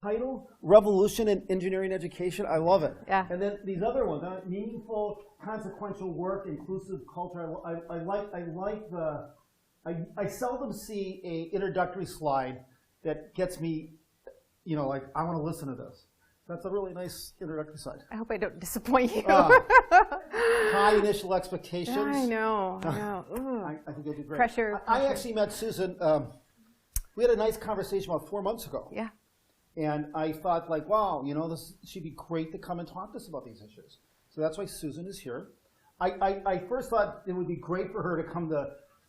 title, Revolution in Engineering Education. I love it. Yeah. And then these other ones, meaningful, consequential work, inclusive culture. I seldom see a introductory slide that gets me, like, I want to listen to this. That's a really nice introductory slide. I hope I don't disappoint you. High initial expectations. I know. I think they do great. Pressure. I actually met Susan. We had a nice conversation about 4 months ago. Yeah. And I thought, like, wow, she'd be great to come and talk to us about these issues. So that's why Susan is here. I first thought it would be great for her to come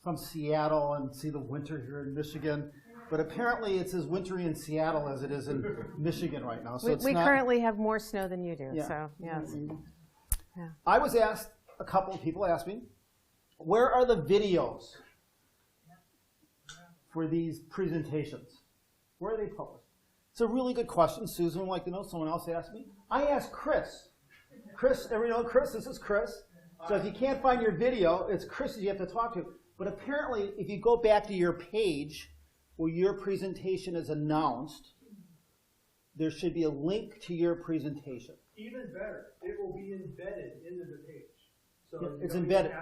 from Seattle and see the winter here in Michigan. But apparently it's as wintry in Seattle as it is in Michigan right now. So we currently have more snow than you do. Yeah. So, yeah. Yeah. I was asked, a couple of people asked me, where are the videos for these presentations? Where are they published? It's a really good question. Susan would like to know. Someone else asked me. I asked Chris. Chris, everyone know Chris? This is Chris. So if you can't find your video, it's Chris that you have to talk to. But apparently, if you go back to your page where your presentation is announced, there should be a link to your presentation. Even better, it will be embedded into the page. So it's embedded.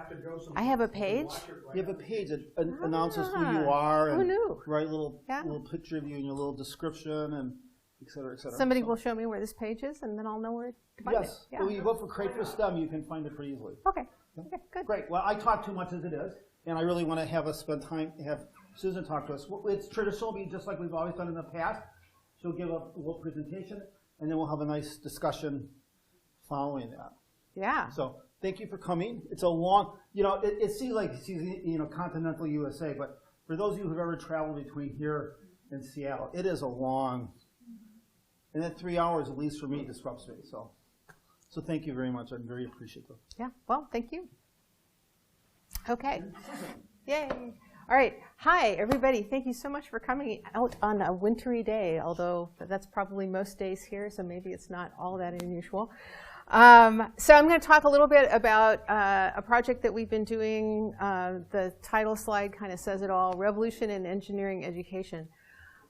I have a page? You have a page that announces who you are and who knew? Right, little picture of you and your little description and et cetera, et cetera. Somebody will show me where this page is, and then I'll know where to find it. Yes. Yeah. Well, you go for Crate for STEM, you can find it pretty easily. Okay. Okay, good. Great. Well, I talk too much as it is, and I really want to have us spend time, have Susan talk to us. It's traditional, be just like we've always done in the past. She'll give a little presentation, and then we'll have a nice discussion following that. Yeah. So thank you for coming. It's a long, it seems like it's continental USA, but for those of you who've ever traveled between here and Seattle, it is a long, and that 3 hours, at least for me, disrupts me. So thank you very much. I'm very appreciative. Yeah. Well, thank you. Okay. Yay. All right. Hi, everybody. Thank you so much for coming out on a wintry day, although that's probably most days here, so maybe it's not all that unusual. So I'm going to talk a little bit about a project that we've been doing. The title slide kind of says it all, Revolution in Engineering Education.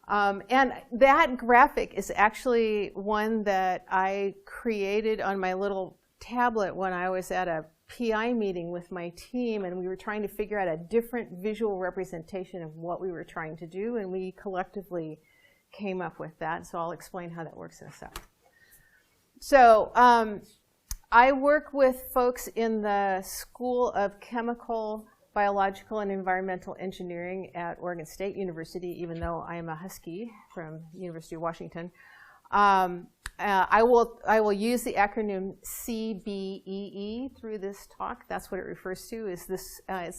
And that graphic is actually one that I created on my little tablet when I was at a PI meeting with my team, and we were trying to figure out a different visual representation of what we were trying to do, and we collectively came up with that. So I'll explain how that works in a second. So I work with folks in the School of Chemical, Biological, and Environmental Engineering at Oregon State University, even though I am a Husky from University of Washington. I will use the acronym CBEE through this talk. That's what it refers to.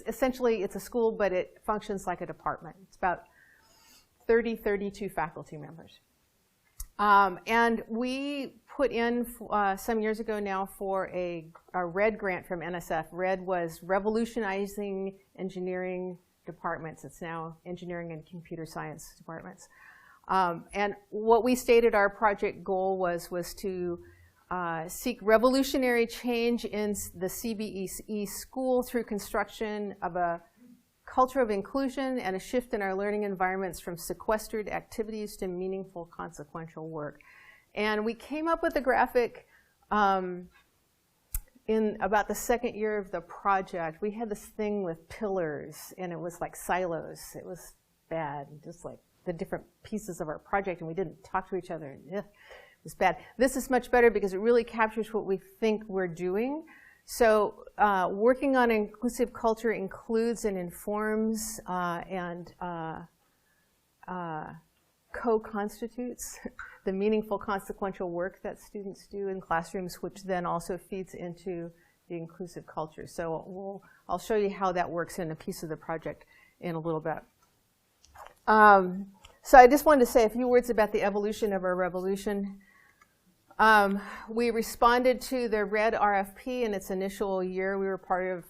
Essentially, it's a school, but it functions like a department. It's about 32 faculty members. And we put in some years ago now for a RED grant from NSF. RED was Revolutionizing Engineering Departments. It's now Engineering and Computer Science Departments. And what we stated our project goal was to seek revolutionary change in the CBEE school through construction of a culture of inclusion and a shift in our learning environments from sequestered activities to meaningful consequential work. And we came up with a graphic in about the second year of the project. We had this thing with pillars, and it was like silos. It was bad, just like the different pieces of our project, and we didn't talk to each other. And, it was bad. This is much better because it really captures what we think we're doing. So working on inclusive culture includes and informs and co-constitutes the meaningful consequential work that students do in classrooms, which then also feeds into the inclusive culture. So I'll show you how that works in a piece of the project in a little bit. So I just wanted to say a few words about the evolution of our revolution. We responded to the RED RFP in its initial year. We were part of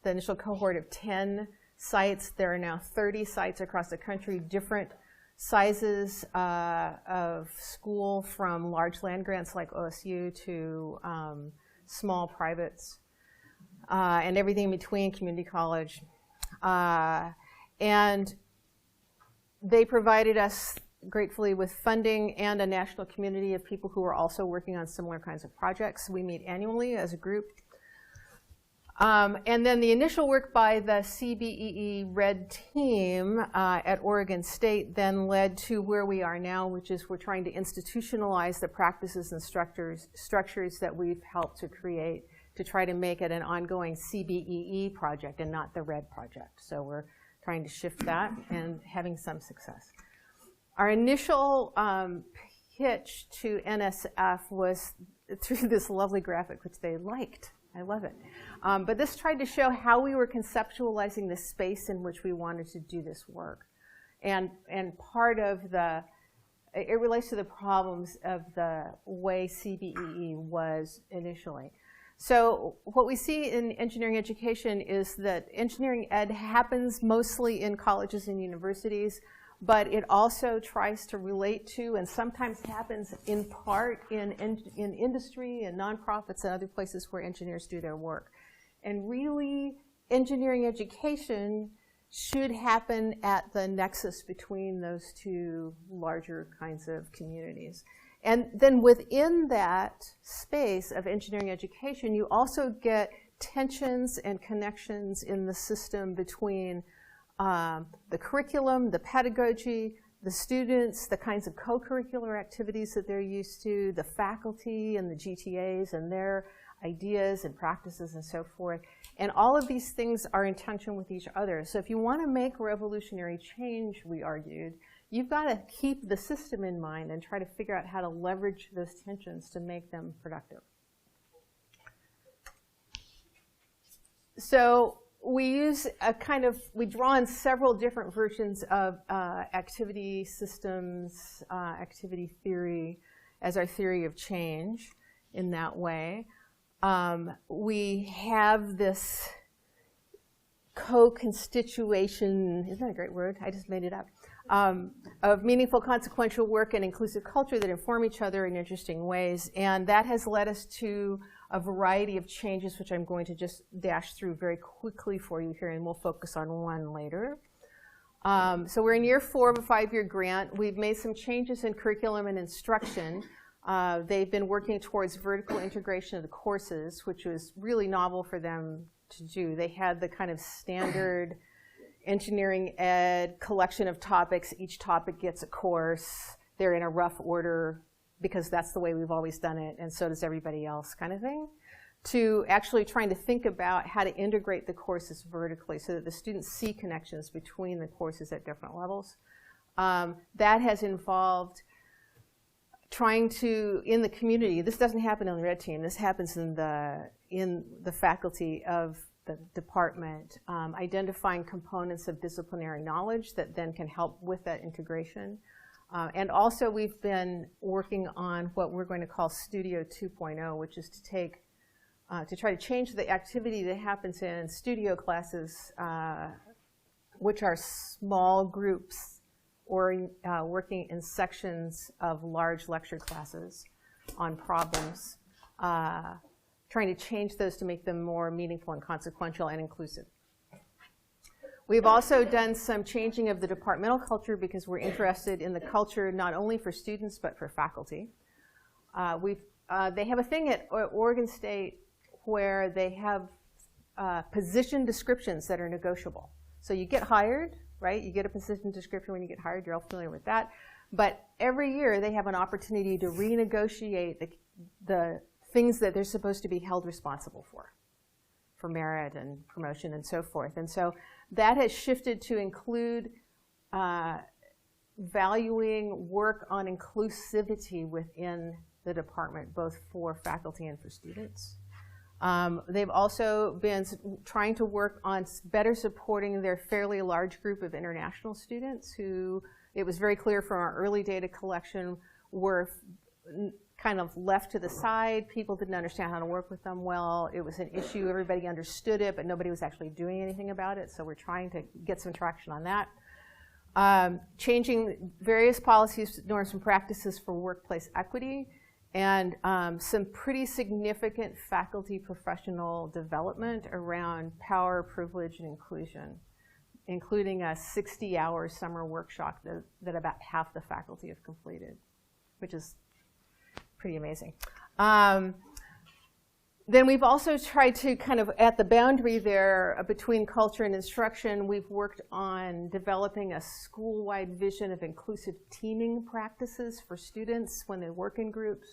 the initial cohort of 10 sites. There are now 30 sites across the country, different sizes of school, from large land grants like OSU to small privates, and everything in between, community college. And they provided us gratefully with funding and a national community of people who are also working on similar kinds of projects. We meet annually as a group. And then the initial work by the CBEE Red team at Oregon State then led to where we are now, which is we're trying to institutionalize the practices and structures that we've helped to create to try to make it an ongoing CBEE project and not the Red project. So we're trying to shift that and having some success. Our initial pitch to NSF was through this lovely graphic, which they liked. I love it. But this tried to show how we were conceptualizing the space in which we wanted to do this work. And part of it relates to the problems of the way CBEE was initially. So what we see in engineering education is that engineering ed happens mostly in colleges and universities, but it also tries to relate to and sometimes happens in part in industry and nonprofits and other places where engineers do their work. And really, engineering education should happen at the nexus between those two larger kinds of communities. And then within that space of engineering education, you also get tensions and connections in the system between the curriculum, the pedagogy, the students, the kinds of co-curricular activities that they're used to, the faculty and the GTAs and their ideas and practices and so forth. And all of these things are in tension with each other. So if you want to make revolutionary change, we argued, you've got to keep the system in mind and try to figure out how to leverage those tensions to make them productive. So we use we draw on several different versions of activity systems, activity theory as our theory of change in that way. We have this co-constitution, isn't that a great word? I just made it up, of meaningful consequential work and inclusive culture that inform each other in interesting ways. And that has led us to a variety of changes, which I'm going to just dash through very quickly for you here, and we'll focus on one later. So we're in year 4 of a 5-year grant. We've made some changes in curriculum and instruction. They've been working towards vertical integration of the courses, which was really novel for them to do. They had the kind of standard engineering ed collection of topics. Each topic gets a course. They're in a rough order because that's the way we've always done it, and so does everybody else kind of thing, to actually trying to think about how to integrate the courses vertically so that the students see connections between the courses at different levels. That has involved trying to, in the community, this doesn't happen on the red team, this happens in the faculty of the department, identifying components of disciplinary knowledge that then can help with that integration. And also we've been working on what we're going to call Studio 2.0, which is to take, to try to change the activity that happens in studio classes, which are small groups or working in sections of large lecture classes on problems, trying to change those to make them more meaningful and consequential and inclusive. We've also done some changing of the departmental culture because we're interested in the culture not only for students but for faculty. They have a thing at Oregon State where they have position descriptions that are negotiable. So you get hired, right? You get a position description when you get hired. You're all familiar with that. But every year they have an opportunity to renegotiate the things that they're supposed to be held responsible for merit and promotion and so forth. And so that has shifted to include valuing work on inclusivity within the department, both for faculty and for students. They've also been trying to work on better supporting their fairly large group of international students who, it was very clear from our early data collection, were kind of left to the side. People didn't understand how to work with them well. It was an issue. Everybody understood it, but nobody was actually doing anything about it. So we're trying to get some traction on that. Changing various policies, norms, and practices for workplace equity, and some pretty significant faculty professional development around power, privilege, and inclusion. including a 60-hour summer workshop that about half the faculty have completed, which is pretty amazing. Then we've also tried to kind of, at the boundary there between culture and instruction, we've worked on developing a school-wide vision of inclusive teaming practices for students when they work in groups.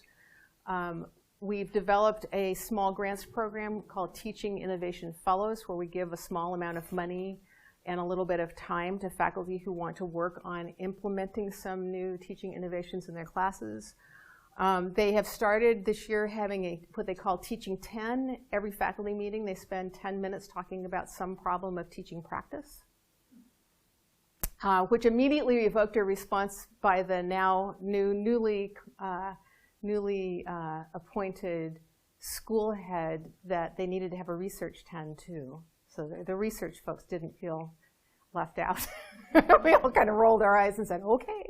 We've developed a small grants program called Teaching Innovation Fellows, where we give a small amount of money and a little bit of time to faculty who want to work on implementing some new teaching innovations in their classes. They have started this year having what they call Teaching 10. Every faculty meeting, they spend 10 minutes talking about some problem of teaching practice, which immediately evoked a response by the now newly appointed school head that they needed to have a research 10 too. So the research folks didn't feel left out. We all kind of rolled our eyes and said, okay,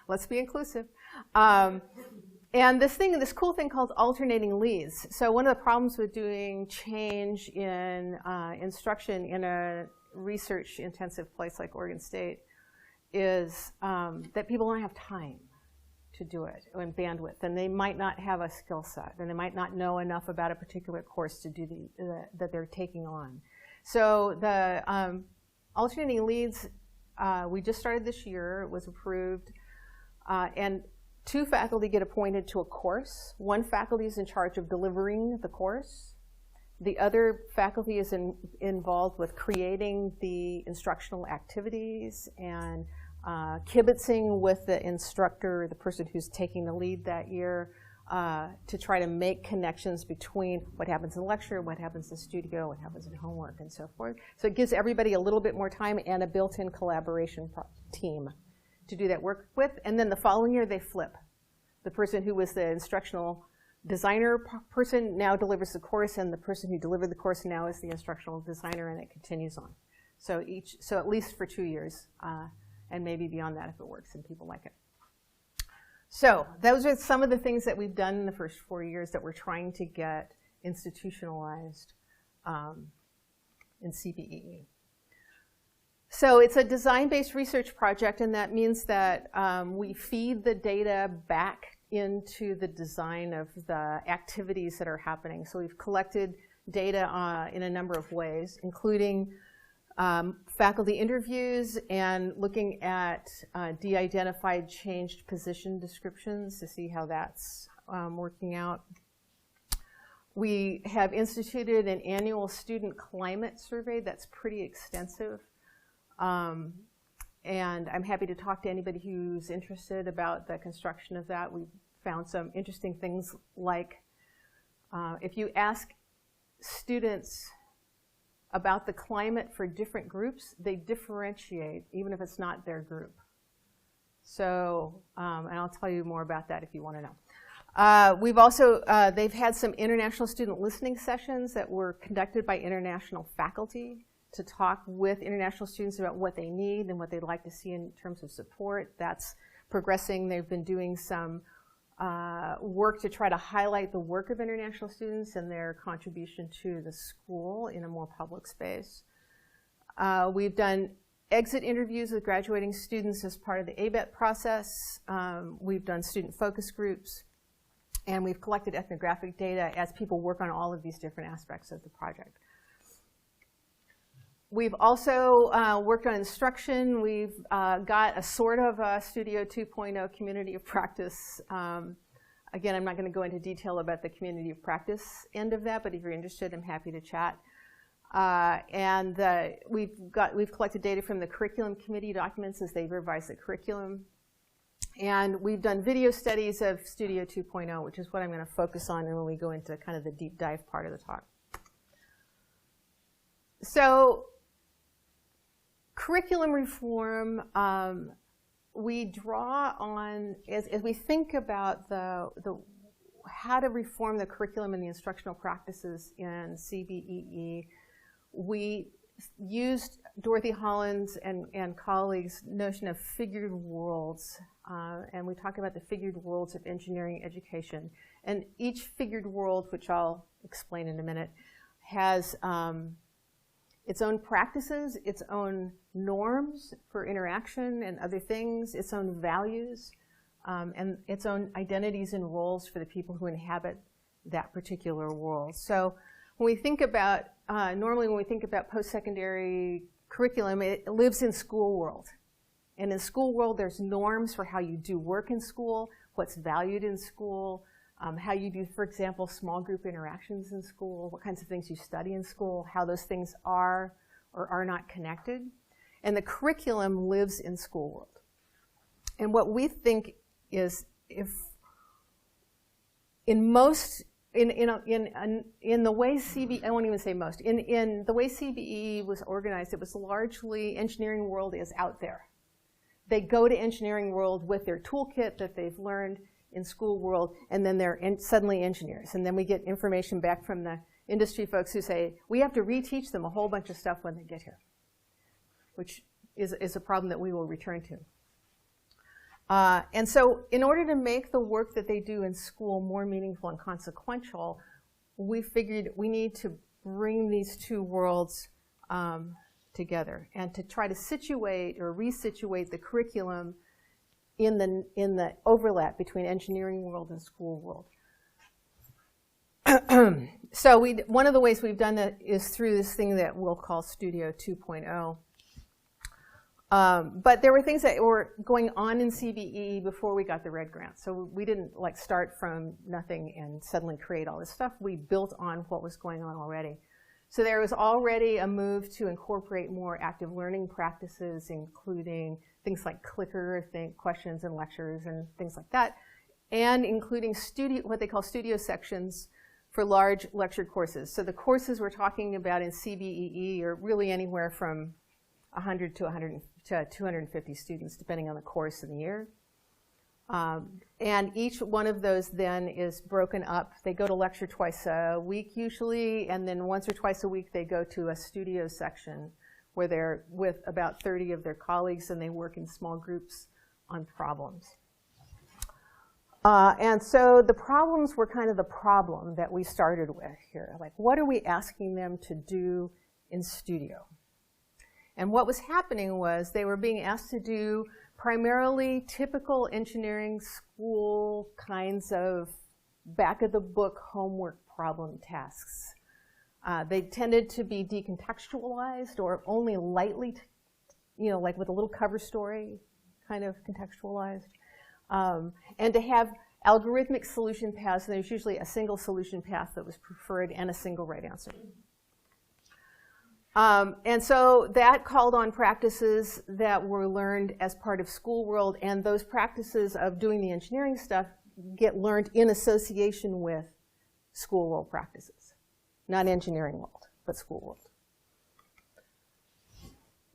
let's be inclusive. And this cool thing called alternating leads. So one of the problems with doing change in instruction in a research-intensive place like Oregon State is that people don't have time to do it, and bandwidth, and they might not have a skill set, and they might not know enough about a particular course to do that they're taking on. So the alternating leads, we just started this year. It was approved, and 2 faculty get appointed to a course. 1 faculty is in charge of delivering the course. The other faculty is involved with creating the instructional activities and kibitzing with the instructor, the person who's taking the lead that year, to try to make connections between what happens in lecture, what happens in studio, what happens in homework, and so forth. So it gives everybody a little bit more time and a built-in collaboration team to do that work with. And then the following year, they flip. The person who was the instructional designer person now delivers the course, and the person who delivered the course now is the instructional designer, and it continues on. So at least for 2 years. And maybe beyond that if it works and people like it. So those are some of the things that we've done in the first 4 years that we're trying to get institutionalized in CBEE. So it's a design-based research project, and that means that we feed the data back into the design of the activities that are happening. So we've collected data in a number of ways, including faculty interviews and looking at de-identified changed position descriptions to see how that's working out. We have instituted an annual student climate survey that's pretty extensive. And I'm happy to talk to anybody who's interested about the construction of that. We've found some interesting things like if you ask students about the climate for different groups, they differentiate, even if it's not their group. So, and I'll tell you more about that if you want to know. We've also, they've had some international student listening sessions that were conducted by international faculty to talk with international students about what they need and what they'd like to see in terms of support. That's progressing. They've been doing some work to try to highlight the work of international students and their contribution to the school in a more public space. We've done exit interviews with graduating students as part of the ABET process. We've done student focus groups, and we've collected ethnographic data as people work on all of these different aspects of the project. We've also worked on instruction. We've got a sort of a Studio 2.0 community of practice. Again, I'm not going to go into detail about the community of practice end of that, but if you're interested, I'm happy to chat. We've collected data from the curriculum committee documents as they revise the curriculum. And we've done video studies of Studio 2.0, which is what I'm going to focus on when we go into kind of the deep dive part of the talk. So, curriculum reform, we draw on, as we think about how to reform the curriculum and the instructional practices in CBEE, we used Dorothy Holland's and colleagues' notion of figured worlds, and we talk about the figured worlds of engineering education. And each figured world, which I'll explain in a minute, has its own practices, its own norms for interaction and other things, its own values, and its own identities and roles for the people who inhabit that particular world. So when we think about, normally when we think about post-secondary curriculum, it lives in school world. And in school world, there's norms for how you do work in school, what's valued in school, how you do, for example, small group interactions in school, what kinds of things you study in school, how those things are or are not connected. And the curriculum lives in school world. And what we think is, if in most, in the way CBE, I won't even say most, in the way CBE was organized, it was largely engineering world is out there. They go to engineering world with their toolkit that they've learned in school world, and then they're suddenly engineers. And then we get information back from the industry folks who say, we have to reteach them a whole bunch of stuff when they get here, which is a problem that we will return to. And so in order to make the work that they do in school more meaningful and consequential, we figured we need to bring these two worlds together and to try to situate or resituate the curriculum in the overlap between engineering world and school world. So one of the ways we've done that is through this thing that we'll call Studio 2.0. But there were things that were going on in CBE before we got the Red Grant. So we didn't like start from nothing and suddenly create all this stuff. We built on what was going on already. So there was already a move to incorporate more active learning practices, including things like clicker, questions and lectures and things like that, and including what they call studio sections for large lecture courses. So the courses we're talking about in CBEE are really anywhere from 100 to 250 students, depending on the course and the year. And each one of those then is broken up. They go to lecture twice a week usually, and then once or twice a week they go to a studio section where they're with about 30 of their colleagues and they work in small groups on problems. And so the problems were kind of the problem that we started with here. Like, what are we asking them to do in studio? And what was happening was they were being asked to do primarily typical engineering school kinds of back-of-the-book homework problem tasks. They tended to be decontextualized or only lightly, like with a little cover story kind of contextualized. And to have algorithmic solution paths, and there's usually a single solution path that was preferred and a single right answer. And so that called on practices that were learned as part of school world, and those practices of doing the engineering stuff get learned in association with school world practices. Not engineering world, but school world.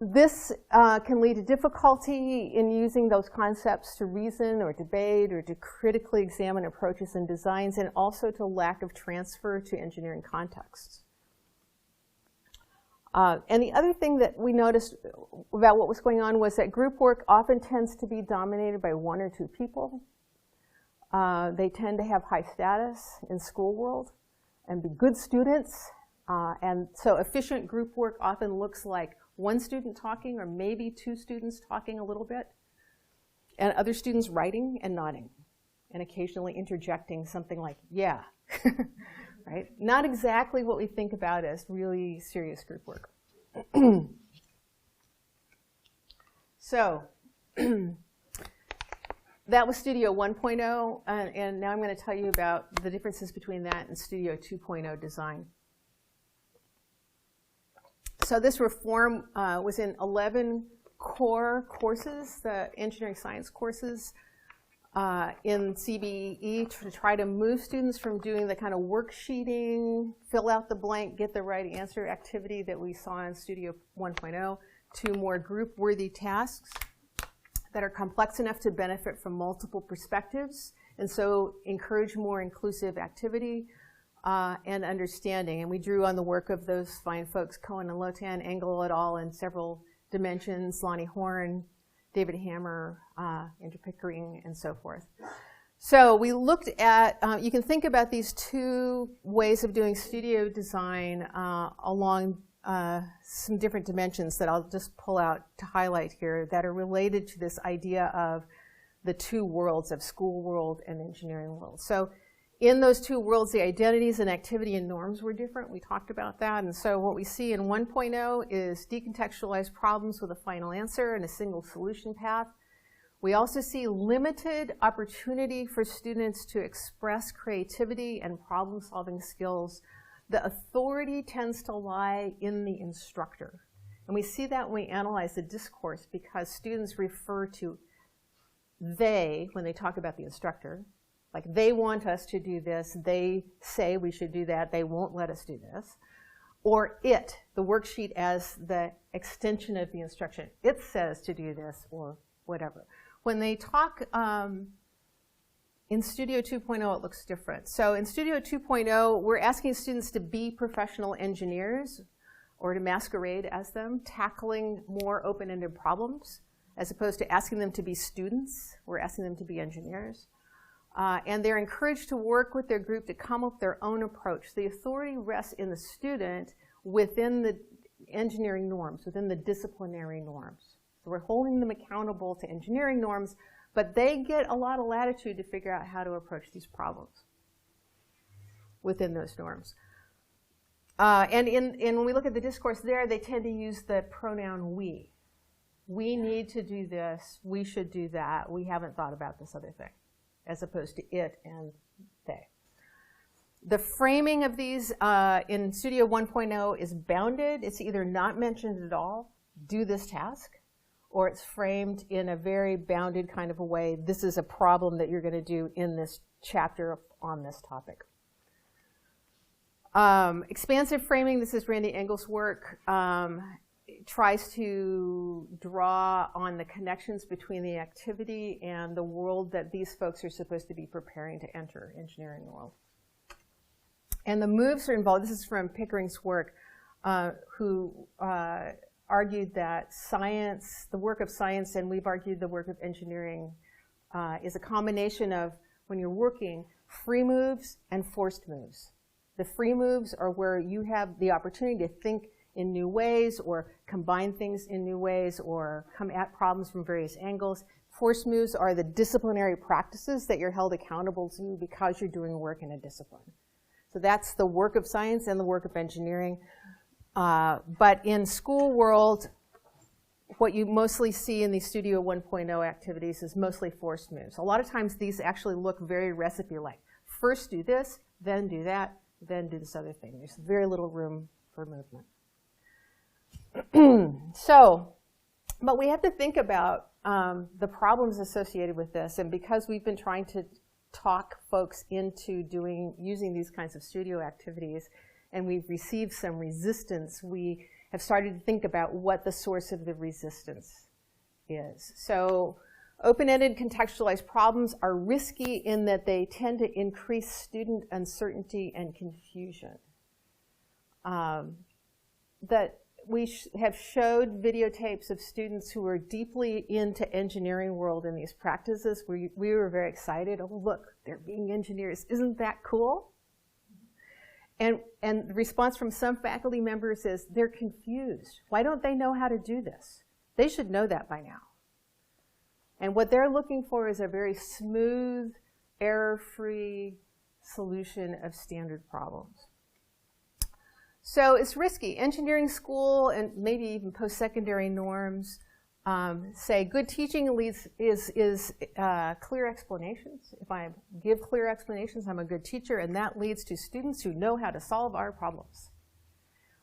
This can lead to difficulty in using those concepts to reason or debate or to critically examine approaches and designs, and also to lack of transfer to engineering contexts. And the other thing that we noticed about what was going on was that group work often tends to be dominated by one or two people. They tend to have high status in school world and be good students. And so efficient group work often looks like one student talking or maybe two students talking a little bit, and other students writing and nodding and occasionally interjecting something like, yeah. Right? Not exactly what we think about as really serious group work. So that was Studio 1.0, and now I'm going to tell you about the differences between that and Studio 2.0 design. So this reform was in 11 core courses, the engineering science courses, in CBE, to try to move students from doing the kind of worksheeting, fill out the blank, get the right answer activity that we saw in Studio 1.0 to more group-worthy tasks that are complex enough to benefit from multiple perspectives, and so encourage more inclusive activity and understanding. And we drew on the work of those fine folks, Cohen and Lotan, Engel et al. In several dimensions, Lonnie Horn, David Hammer, Andrew Pickering, and so forth. So we looked at, you can think about these two ways of doing studio design along some different dimensions that I'll just pull out to highlight here that are related to this idea of the two worlds of school world and engineering world. So in those two worlds, the identities and activity and norms were different. We talked about that. And so what we see in 1.0 is decontextualized problems with a final answer and a single solution path. We also see limited opportunity for students to express creativity and problem-solving skills. The authority tends to lie in the instructor. And we see that when we analyze the discourse because students refer to they when they talk about the instructor. Like, they want us to do this, they say we should do that, they won't let us do this. Or it, the worksheet as the extension of the instruction. It says to do this or whatever. When they talk in Studio 2.0, it looks different. So in Studio 2.0, we're asking students to be professional engineers or to masquerade as them, tackling more open-ended problems, as opposed to asking them to be students. We're asking them to be engineers. And they're encouraged to work with their group to come up with their own approach. The authority rests in the student within the engineering norms, within the disciplinary norms. So we're holding them accountable to engineering norms, but they get a lot of latitude to figure out how to approach these problems within those norms. And when we look at the discourse there, they tend to use the pronoun we. We need to do this, we should do that, we haven't thought about this other thing, as opposed to it and they. The framing of these in Studio 1.0 is bounded. It's either not mentioned at all, do this task, or it's framed in a very bounded kind of a way. This is a problem that you're going to do in this chapter on this topic. Expansive framing, this is Randy Engel's work, tries to draw on the connections between the activity and the world that these folks are supposed to be preparing to enter, engineering world. And the moves are involved. This is from Pickering's work, who argued that science, the work of science, and we've argued the work of engineering, is a combination of, when you're working, free moves and forced moves. The free moves are where you have the opportunity to think in new ways or combine things in new ways or come at problems from various angles. Forced moves are the disciplinary practices that you're held accountable to because you're doing work in a discipline. So that's the work of science and the work of engineering. But in school world, what you mostly see in these Studio 1.0 activities is mostly forced moves. A lot of times these actually look very recipe-like. First do this, then do that, then do this other thing. There's very little room for movement. But we have to think about the problems associated with this, and because we've been trying to talk folks into using these kinds of studio activities, and we've received some resistance, we have started to think about what the source of the resistance is. So open-ended contextualized problems are risky in that they tend to increase student uncertainty and confusion. That we have showed videotapes of students who were deeply into engineering world in these practices. We were very excited. Oh, look, they're being engineers. Isn't that cool? And the response from some faculty members is they're confused. Why don't they know how to do this? They should know that by now. And what they're looking for is a very smooth, error-free solution of standard problems. So it's risky. Engineering school and maybe even post-secondary norms say good teaching is clear explanations. If I give clear explanations, I'm a good teacher, and that leads to students who know how to solve our problems.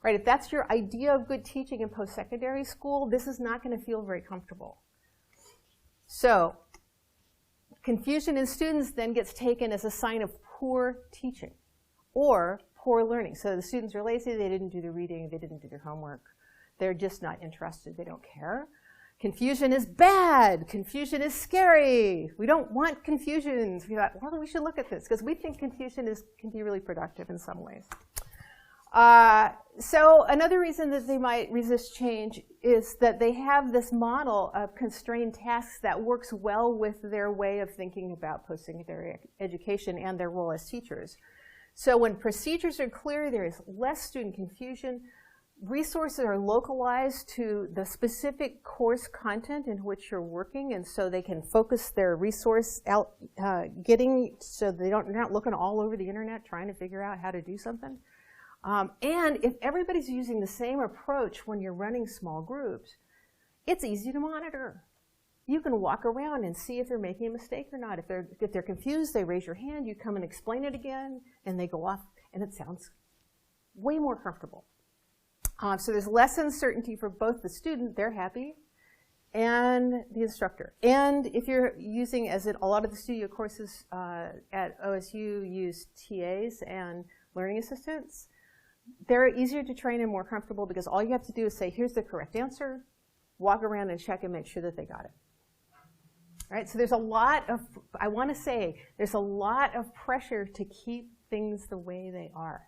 Right? If that's your idea of good teaching in post-secondary school, this is not going to feel very comfortable. So confusion in students then gets taken as a sign of poor teaching or poor learning. So the students are lazy, they didn't do the reading, they didn't do their homework. They're just not interested, they don't care. Confusion is bad, confusion is scary. We don't want confusion. So we thought, well, we should look at this because we think confusion can be really productive in some ways. So another reason that they might resist change is that they have this model of constrained tasks that works well with their way of thinking about post-secondary education and their role as teachers. So when procedures are clear, there is less student confusion. resources are localized to the specific course content in which you're working, and so they can focus their resource out so they're not looking all over the internet trying to figure out how to do something. And if everybody's using the same approach when you're running small groups, it's easy to monitor. You can walk around and see if they're making a mistake or not. If they're confused, they raise your hand, you come and explain it again, and they go off, and it sounds way more comfortable. So there's less uncertainty for both the student, they're happy, and the instructor. And if you're using, as a lot of the studio courses at OSU use TAs and learning assistants, they're easier to train and more comfortable because all you have to do is say, here's the correct answer, walk around and check and make sure that they got it. All right, so there's a lot of, I want to say, there's a lot of pressure to keep things the way they are,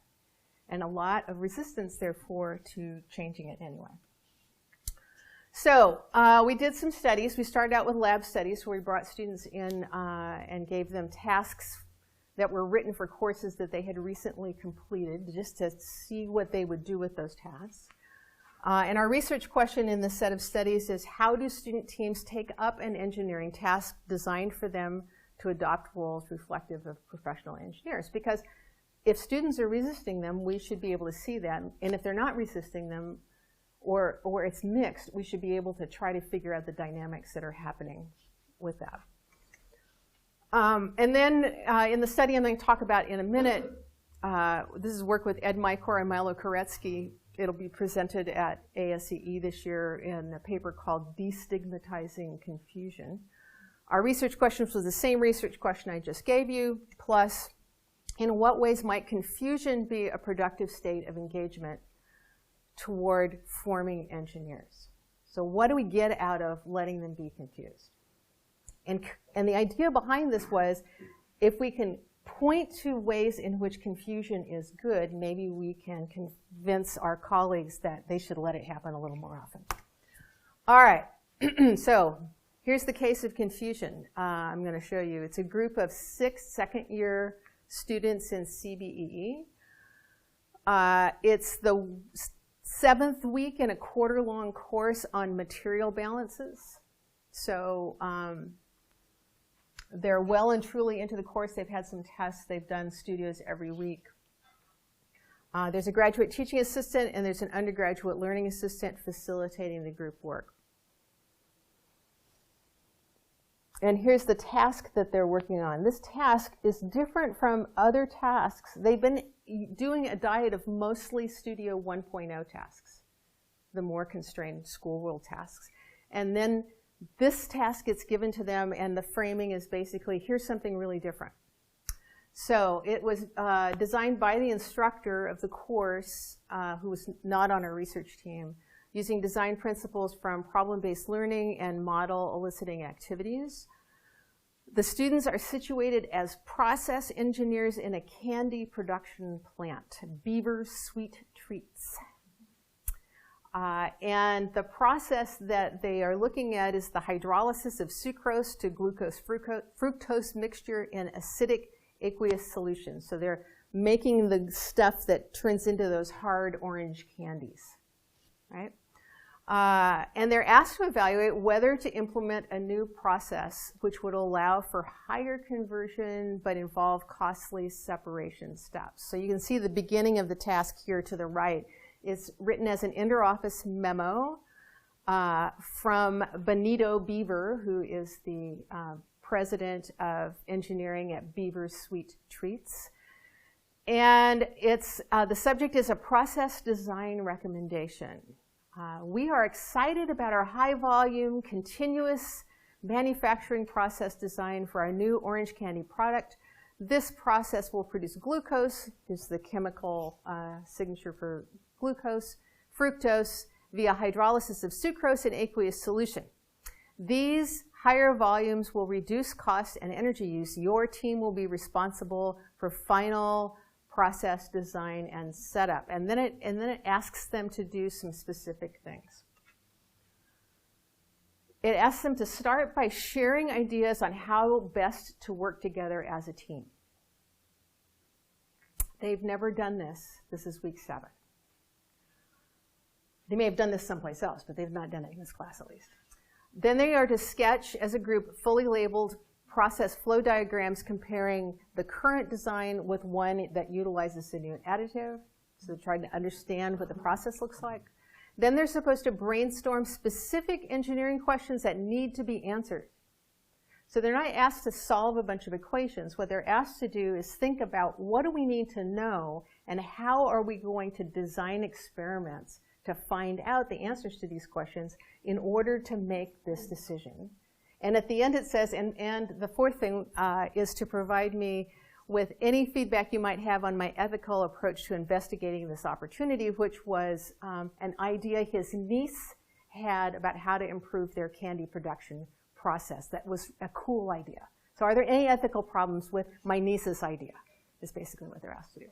and a lot of resistance, therefore, to changing it anyway. So we did some studies. We started out with lab studies where we brought students in and gave them tasks that were written for courses that they had recently completed, just to see what they would do with those tasks. And our research question in this set of studies is, how do student teams take up an engineering task designed for them to adopt roles reflective of professional engineers? Because if students are resisting them, we should be able to see that. And if they're not resisting them, or it's mixed, we should be able to try to figure out the dynamics that are happening with that. And then in the study I'm going to talk about in a minute, this is work with Ed Mykor and Milo Koretsky. It'll be presented at ASCE this year in a paper called Destigmatizing Confusion. Our research questions was the same research question I just gave you, plus in what ways might confusion be a productive state of engagement toward forming engineers? So what do we get out of letting them be confused? And the idea behind this was, if we can point to ways in which confusion is good, maybe we can convince our colleagues that they should let it happen a little more often. All right, so here's the case of confusion I'm going to show you. It's a group of 6 second-year students in CBEE. It's the 7th week in a quarter-long course on material balances. So they're well and truly into the course. They've had some tests. They've done studios every week. There's a graduate teaching assistant, and there's an undergraduate learning assistant facilitating the group work. And here's the task that they're working on. This task is different from other tasks. They've been doing a diet of mostly Studio 1.0 tasks, the more constrained school rule tasks. And then this task gets given to them, and the framing is basically, here's something really different. So it was designed by the instructor of the course, who was not on our research team, using design principles from problem-based learning and model eliciting activities. The students are situated as process engineers in a candy production plant, Beaver Sweet Treats. And the process that they are looking at is the hydrolysis of sucrose to glucose fructose mixture in acidic aqueous solution. So they're making the stuff that turns into those hard orange candies, right? And they're asked to evaluate whether to implement a new process which would allow for higher conversion but involve costly separation steps. So you can see the beginning of the task here to the right. It's written as an interoffice memo from Benito Beaver, who is the president of engineering at Beaver Sweet Treats. And it's, the subject is a process design recommendation. We are excited about our high volume, continuous manufacturing process design for our new orange candy product. This process will produce glucose, is the chemical signature for glucose, fructose, via hydrolysis of sucrose in aqueous solution. These higher volumes will reduce cost and energy use. Your team will be responsible for final process design and setup. And then it asks them to do some specific things. It asks them to start by sharing ideas on how best to work together as a team. They've never done this. This is week 7. They may have done this someplace else, but they've not done it in this class at least. Then they are to sketch, as a group, fully labeled process flow diagrams comparing the current design with one that utilizes the new additive. So they're trying to understand what the process looks like. Then they're supposed to brainstorm specific engineering questions that need to be answered. So they're not asked to solve a bunch of equations. What they're asked to do is think about what do we need to know and how are we going to design experiments to find out the answers to these questions in order to make this decision. And at the end it says, and the fourth thing is to provide me with any feedback you might have on my ethical approach to investigating this opportunity, which was an idea his niece had about how to improve their candy production process. That was a cool idea. So are there any ethical problems with my niece's idea? Is basically what they're asked to do.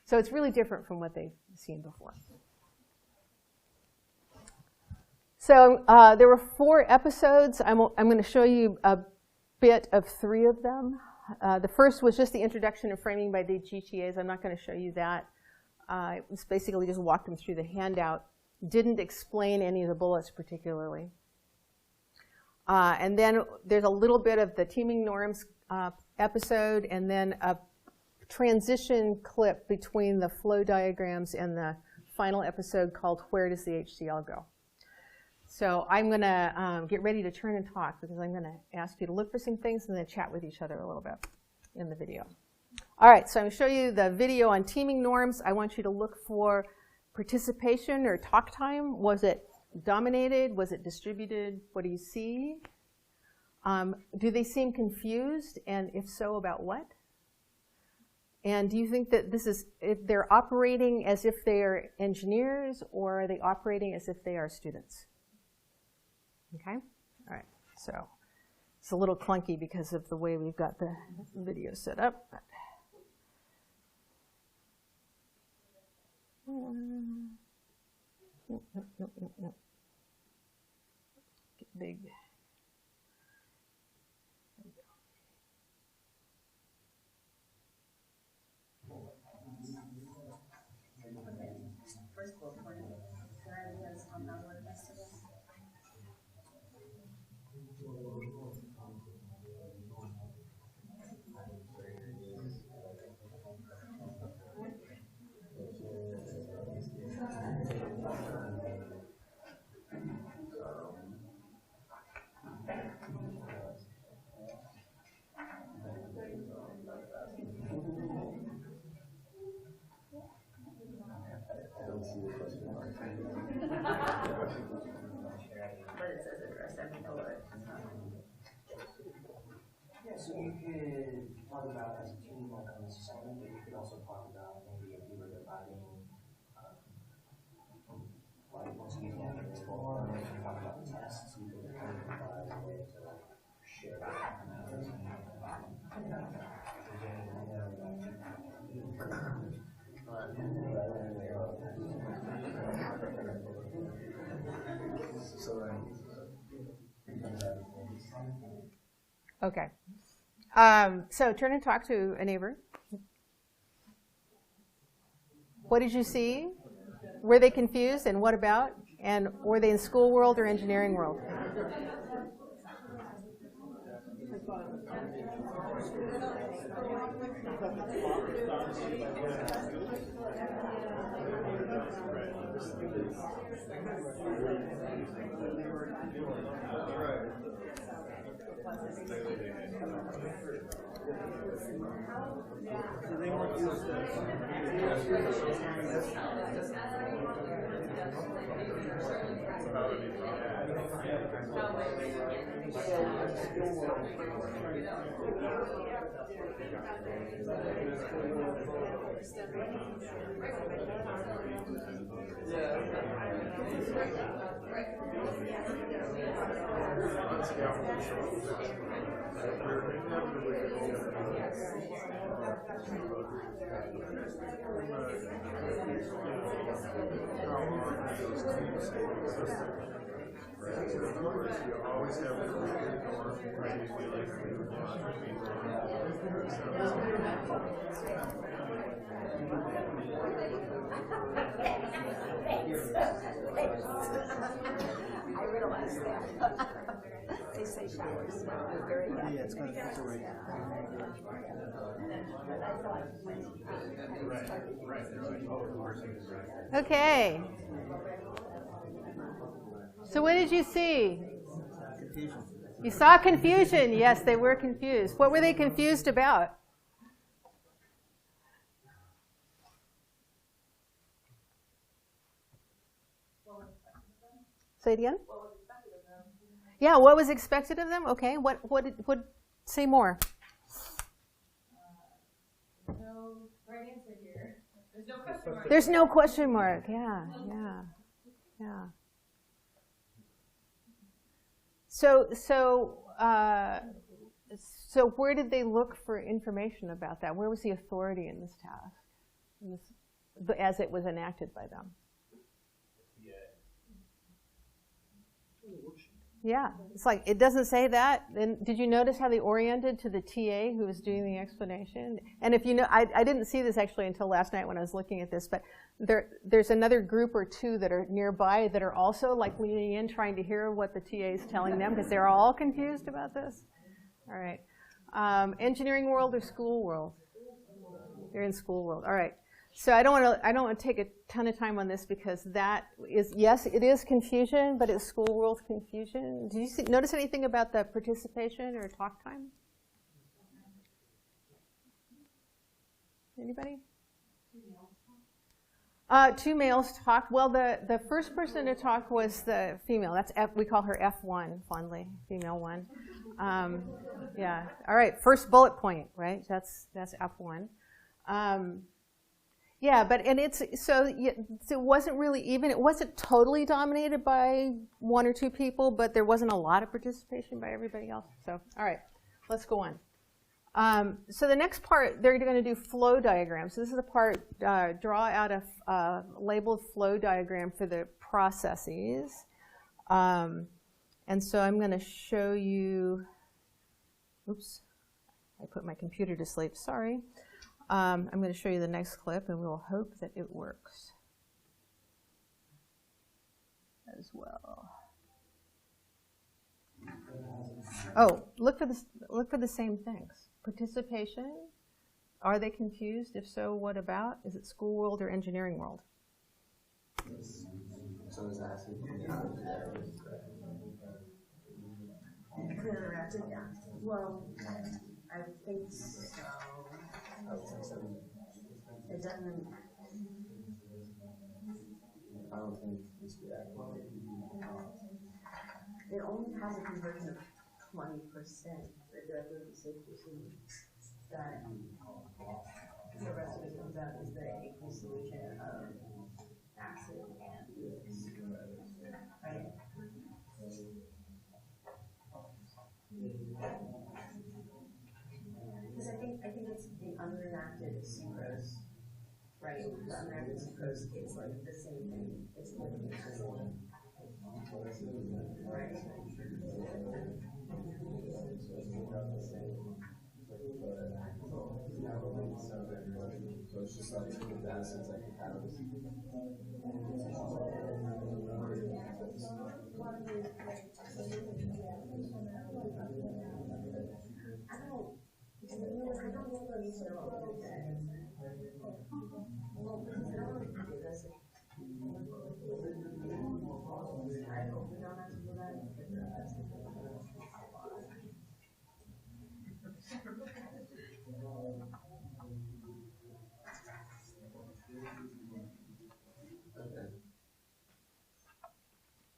So it's really different from what they've seen before. So there were 4 episodes. I'm going to show you a bit of 3 of them. The first was just the introduction and framing by the GTAs. I'm not going to show you that. It was basically just walked them through the handout. Didn't explain any of the bullets particularly. And then there's a little bit of the teaming norms episode, and then a transition clip between the flow diagrams and the final episode called Where Does the HCl Go? So I'm going to get ready to turn and talk because I'm going to ask you to look for some things and then chat with each other a little bit in the video. All right, so I'm going to show you the video on teaming norms. I want you to look for participation or talk time. Was it dominated? Was it distributed? What do you see? Do they seem confused? And if so, about what? And do you think that this is, if they're operating as if they are engineers, or are they operating as if they are students? Okay? All right. So it's a little clunky because of the way we've got the video set up. Nope. Get big. So you could talk about as a team like on this assignment, but you could also talk about maybe if you were dividing, like once you get down to the score, or if you talk about tests, you could kind of provide a way to like share that. Okay. So turn and talk to a neighbor. What did you see? Were they confused, and what about? And were they in school world or engineering world? I realize that. They say showers smell very good. Yeah, it's going to filter Okay. So what did you see? Confusion. You saw confusion. Yes, they were confused. What were they confused about? Say it again? Yeah, what was expected of them? Okay, what say more? No right answer here. There's no question mark. There's no question mark. Yeah. So where did they look for information about that? Where was the authority in this task, as it was enacted by them? Yeah, it's like, it doesn't say that. Then did you notice how they oriented to the TA who was doing the explanation? And if you know, I didn't see this actually until last night when I was looking at this, but there's another group or two that are nearby that are also like leaning in, trying to hear what the TA is telling them, because they're all confused about this. All right. Engineering world or school world? You're in school world. All right. So I don't want to take a ton of time on this, because that is, yes, it is confusion, but it's school world confusion. Did you notice anything about the participation or talk time? Anybody? Two males talked. Well, the first person to talk was the female. That's we call her F1 fondly, female 1. Yeah. All right. First bullet point, right? That's F1. Yeah, and it wasn't really even. It wasn't totally dominated by one or two people, but there wasn't a lot of participation by everybody else. So, all right, let's go on. So the next part, they're going to do flow diagrams. So this is the part, draw out a labeled flow diagram for the processes. And so I'm going to show you, oops, I put my computer to sleep, sorry. I'm going to show you the next clip, and we'll hope that it works as well. Oh, look for the same things. Participation. Are they confused? If so, what about? Is it school world or engineering world? So is that Well, I think so. It doesn't. I don't think it's reactive. It only has a conversion of 20%. The director of the safety that the rest of it comes out is the aqueous solution of acid and base. Right? Because I think it's the unreacted sucrose, right? The unreacted sucrose is like the same thing. It's like right? So it's just like the acids like the catalyst.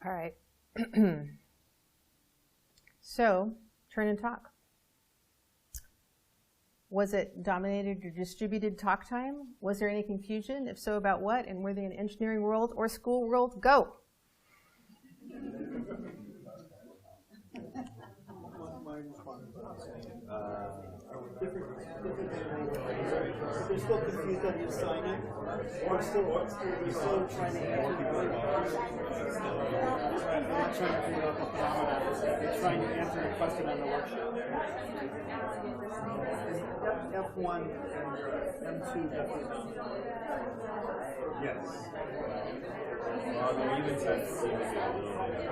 All right. So, turn and talk. Was it dominated or distributed talk time? Was there any confusion? If so, about what? And were they in engineering world or school world? Go. They're still confused on the assignment. We're still trying to answer the question. They're not trying to figure out the phenomena. They're trying to answer the question on the worksheet. F1 and M2 deposition. Yes. Well, they even said it seemed to be a little bit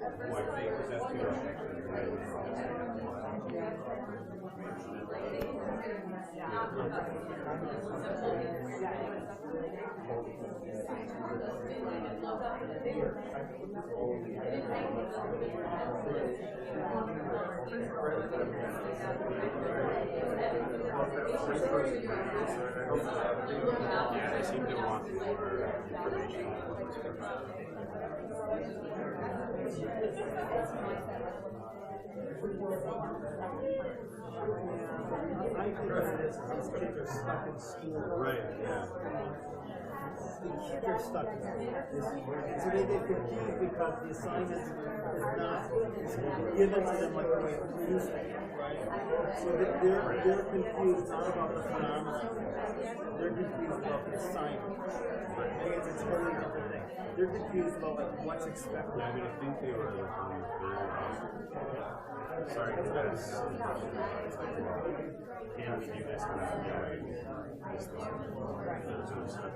of what they possess to yeah, they seem to want more information. I think that is, these kids are stuck in school. Right, yeah. The kids are stuck in school. So they get confused because the assignments are not given to them like the way it used to be, right? So they're confused not about the phenomenon. They're confused about the assignment. And it's a totally different thing. They're confused about like what's expected. Yeah, I mean, I think they were looking for, sorry, because can we do this without knowing this sort of stuff?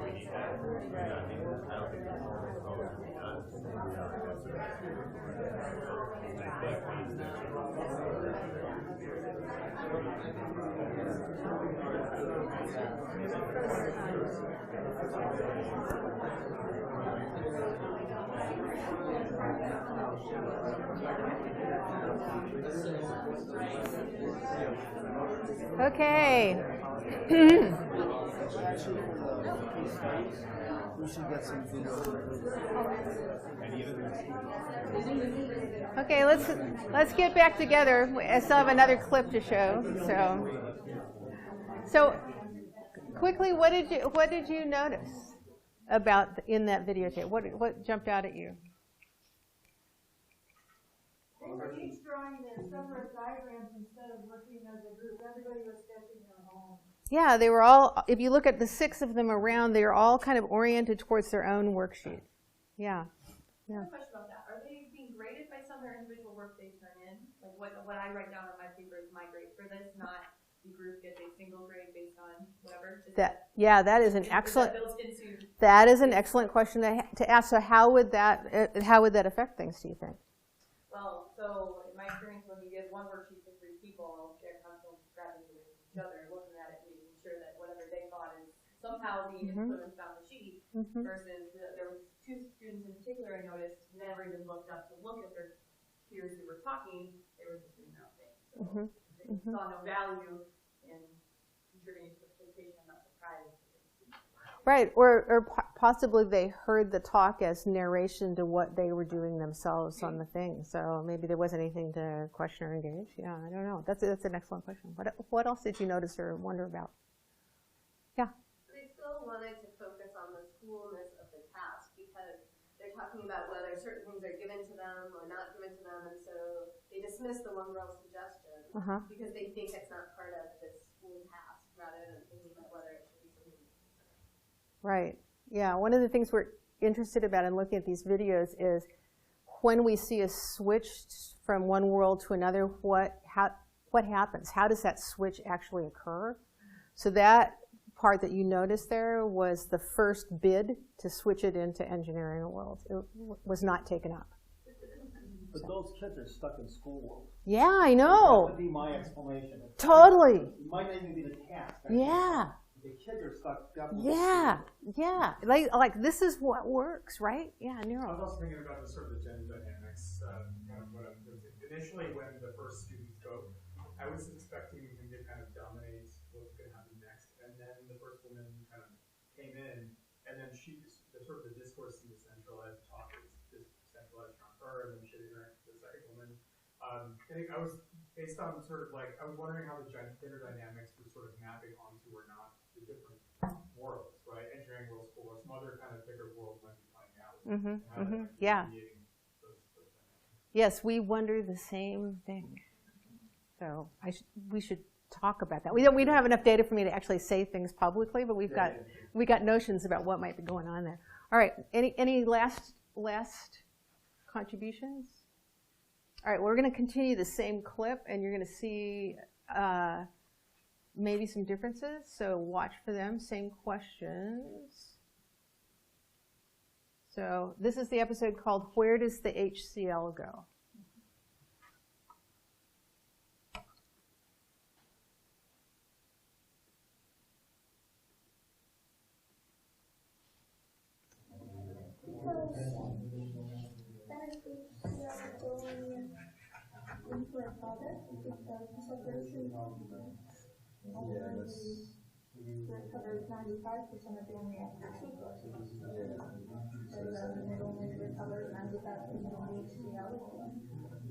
We need that. Yeah, I mean, I don't think that's always going to be done. I think we need to Okay. We should get some Okay, let's get back together. I still have another clip to show. So quickly, what did you notice about in that videotape? What jumped out at you? They were each drawing their separate diagrams instead of working as a group. Everybody was sketching their own. Yeah, they were all, if you look at the 6 of them around, they are all kind of oriented towards their own worksheet. Yeah. I have a question about that. Are they being graded by some of their individual work they turn in? Like what I write down on my paper is my grade for this, not the group gets a single grade based on whatever? That is an excellent. That is an excellent question to ask. So how would that affect things? Do you think? Well, so in my experience, when you give one worksheet to 3 people, they're constantly grabbing with each other, looking at it, making sure that whatever they thought is somehow being influenced on the sheet. Versus there was 2 students in particular I noticed never even looked up to look at their peers who were talking. They were just doing their own thing. So they saw no value in contributing to the presentation. I'm not surprised. Right, or possibly they heard the talk as narration to what they were doing themselves on the thing. So maybe there wasn't anything to question or engage. Yeah, I don't know. That's an excellent question. What else did you notice or wonder about? Yeah. They still wanted to focus on the coolness of the task because they're talking about whether certain things are given to them or not given to them, and so they dismiss the one girl's suggestion because they think it's not part of this school task rather than thinking about whether it should be something. Right. Yeah. One of the things we're interested about in looking at these videos is when we see a switch from one world to another, what happens? How does that switch actually occur? So that part that you noticed there was the first bid to switch it into engineering world. It was not taken up. But those kids are stuck in school world. Yeah, I know. That would be my explanation. Totally. It might not even be the task. Yeah. The kids are stuck definitely. Yeah. Like this is what works, right? Yeah, I neuro. was also thinking about the sort of the gender dynamics, kind of what I'm thinking. Initially, when the first student spoke, I was expecting him to kind of dominate what's going to happen next, and then the first woman kind of came in, and then the discourse seemed to centralize, talk is centralized around her, and then she interacted with the second woman. I think I was based on sort of like, I was wondering how the gender dynamics were sort of mapping onto or not the different worlds, right? Engineering world, school, or some other kind of bigger world might be playing out. Yeah. Those Yes, we wonder the same thing. So we should talk about that. We don't have enough data for me to actually say things publicly, but we got notions about what might be going on there. All right. Any last contributions? All right. We're going to continue the same clip, and you're going to see maybe some differences, so watch for them. Same questions. So this is the episode called Where Does the HCl Go? That covers 95% of the reactor sequence. So it only recovers 95% of the HCl.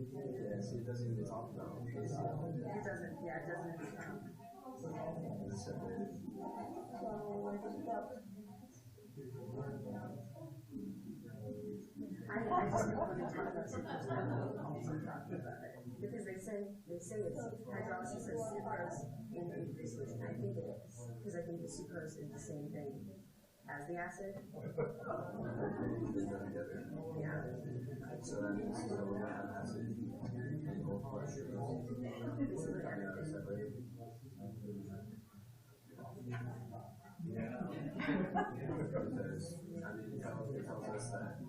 Yeah, so it doesn't even talk about HCl. It doesn't, yeah, it doesn't even count. It's separated. So we're just stuck. I just don't want to talk about sucrose, I don't know what I'm talking about it. Because they say it's hydrolysis of sucrose in the distillation. I think it is, because I think the sucrose is the same thing as the acid. Yeah. So that means you don't have acid and both are sugars. Separated. Because, I mean, it tells us that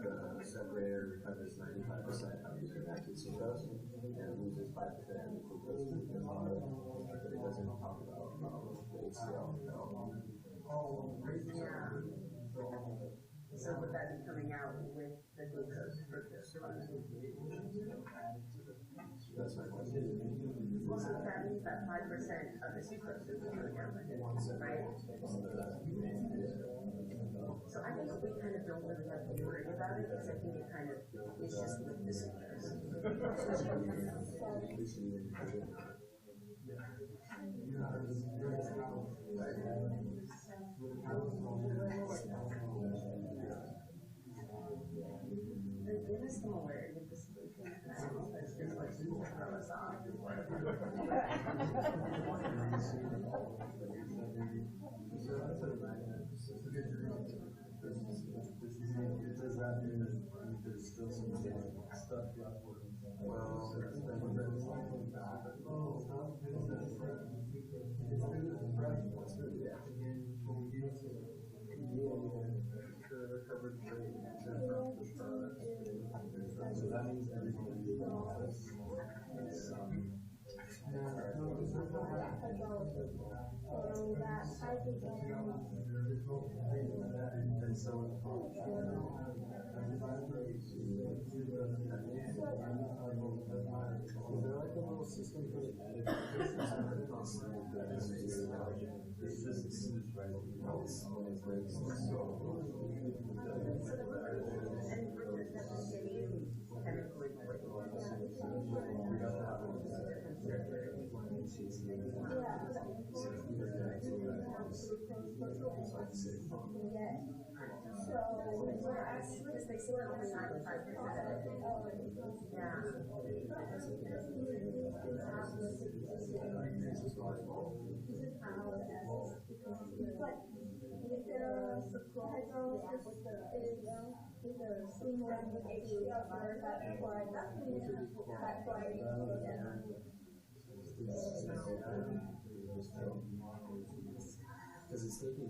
the separator recovers 95% of the reacted sucrose and loses 5% of the glucose to the bottom, but it doesn't talk about the HCl at all. Yeah. So would that be coming out with the glucose fructose part? That's my question. Well, so that means that 5% of the sucrose is coming out with it, right? So I think we kind of don't really have to worry about it, because I think it kind of is just with the sucrose. Give us some awareness of the solution. Just like people throw us off. Does that mean that there's still some stuff left? So that means everything is and so is there like a little system for the it's just right when it breaks. Because they say only 95%. Yeah. Because it's taking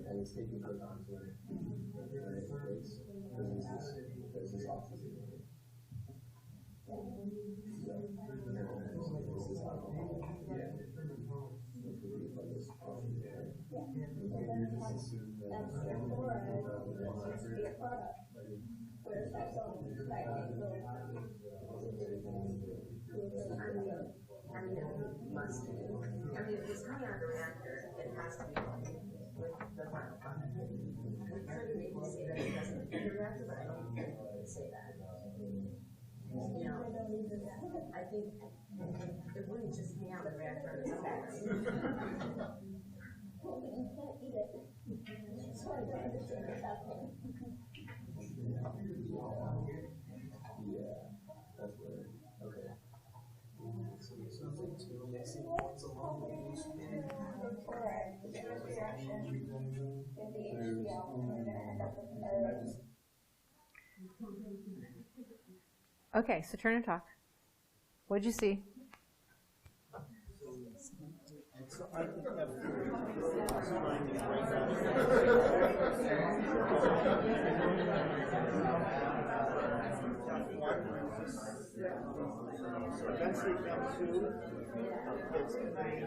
and it's taking protons when it breaks, because there's this oxygen in it. This is alcohol. Which would be like this oxygen. You just assume that I mean, it must be. I mean, if it's coming out of the reactor, it has to be with the final product. We could maybe say that it doesn't enter the reactor, but I don't think we can say that. You know, I think it wouldn't just hang out in the reactor on its own. Yeah, that's weird. Okay. So there's something to mixing points along the HCl. Okay, so turn and talk. What'd you see? So I think that's trying to break so eventually M2 it's very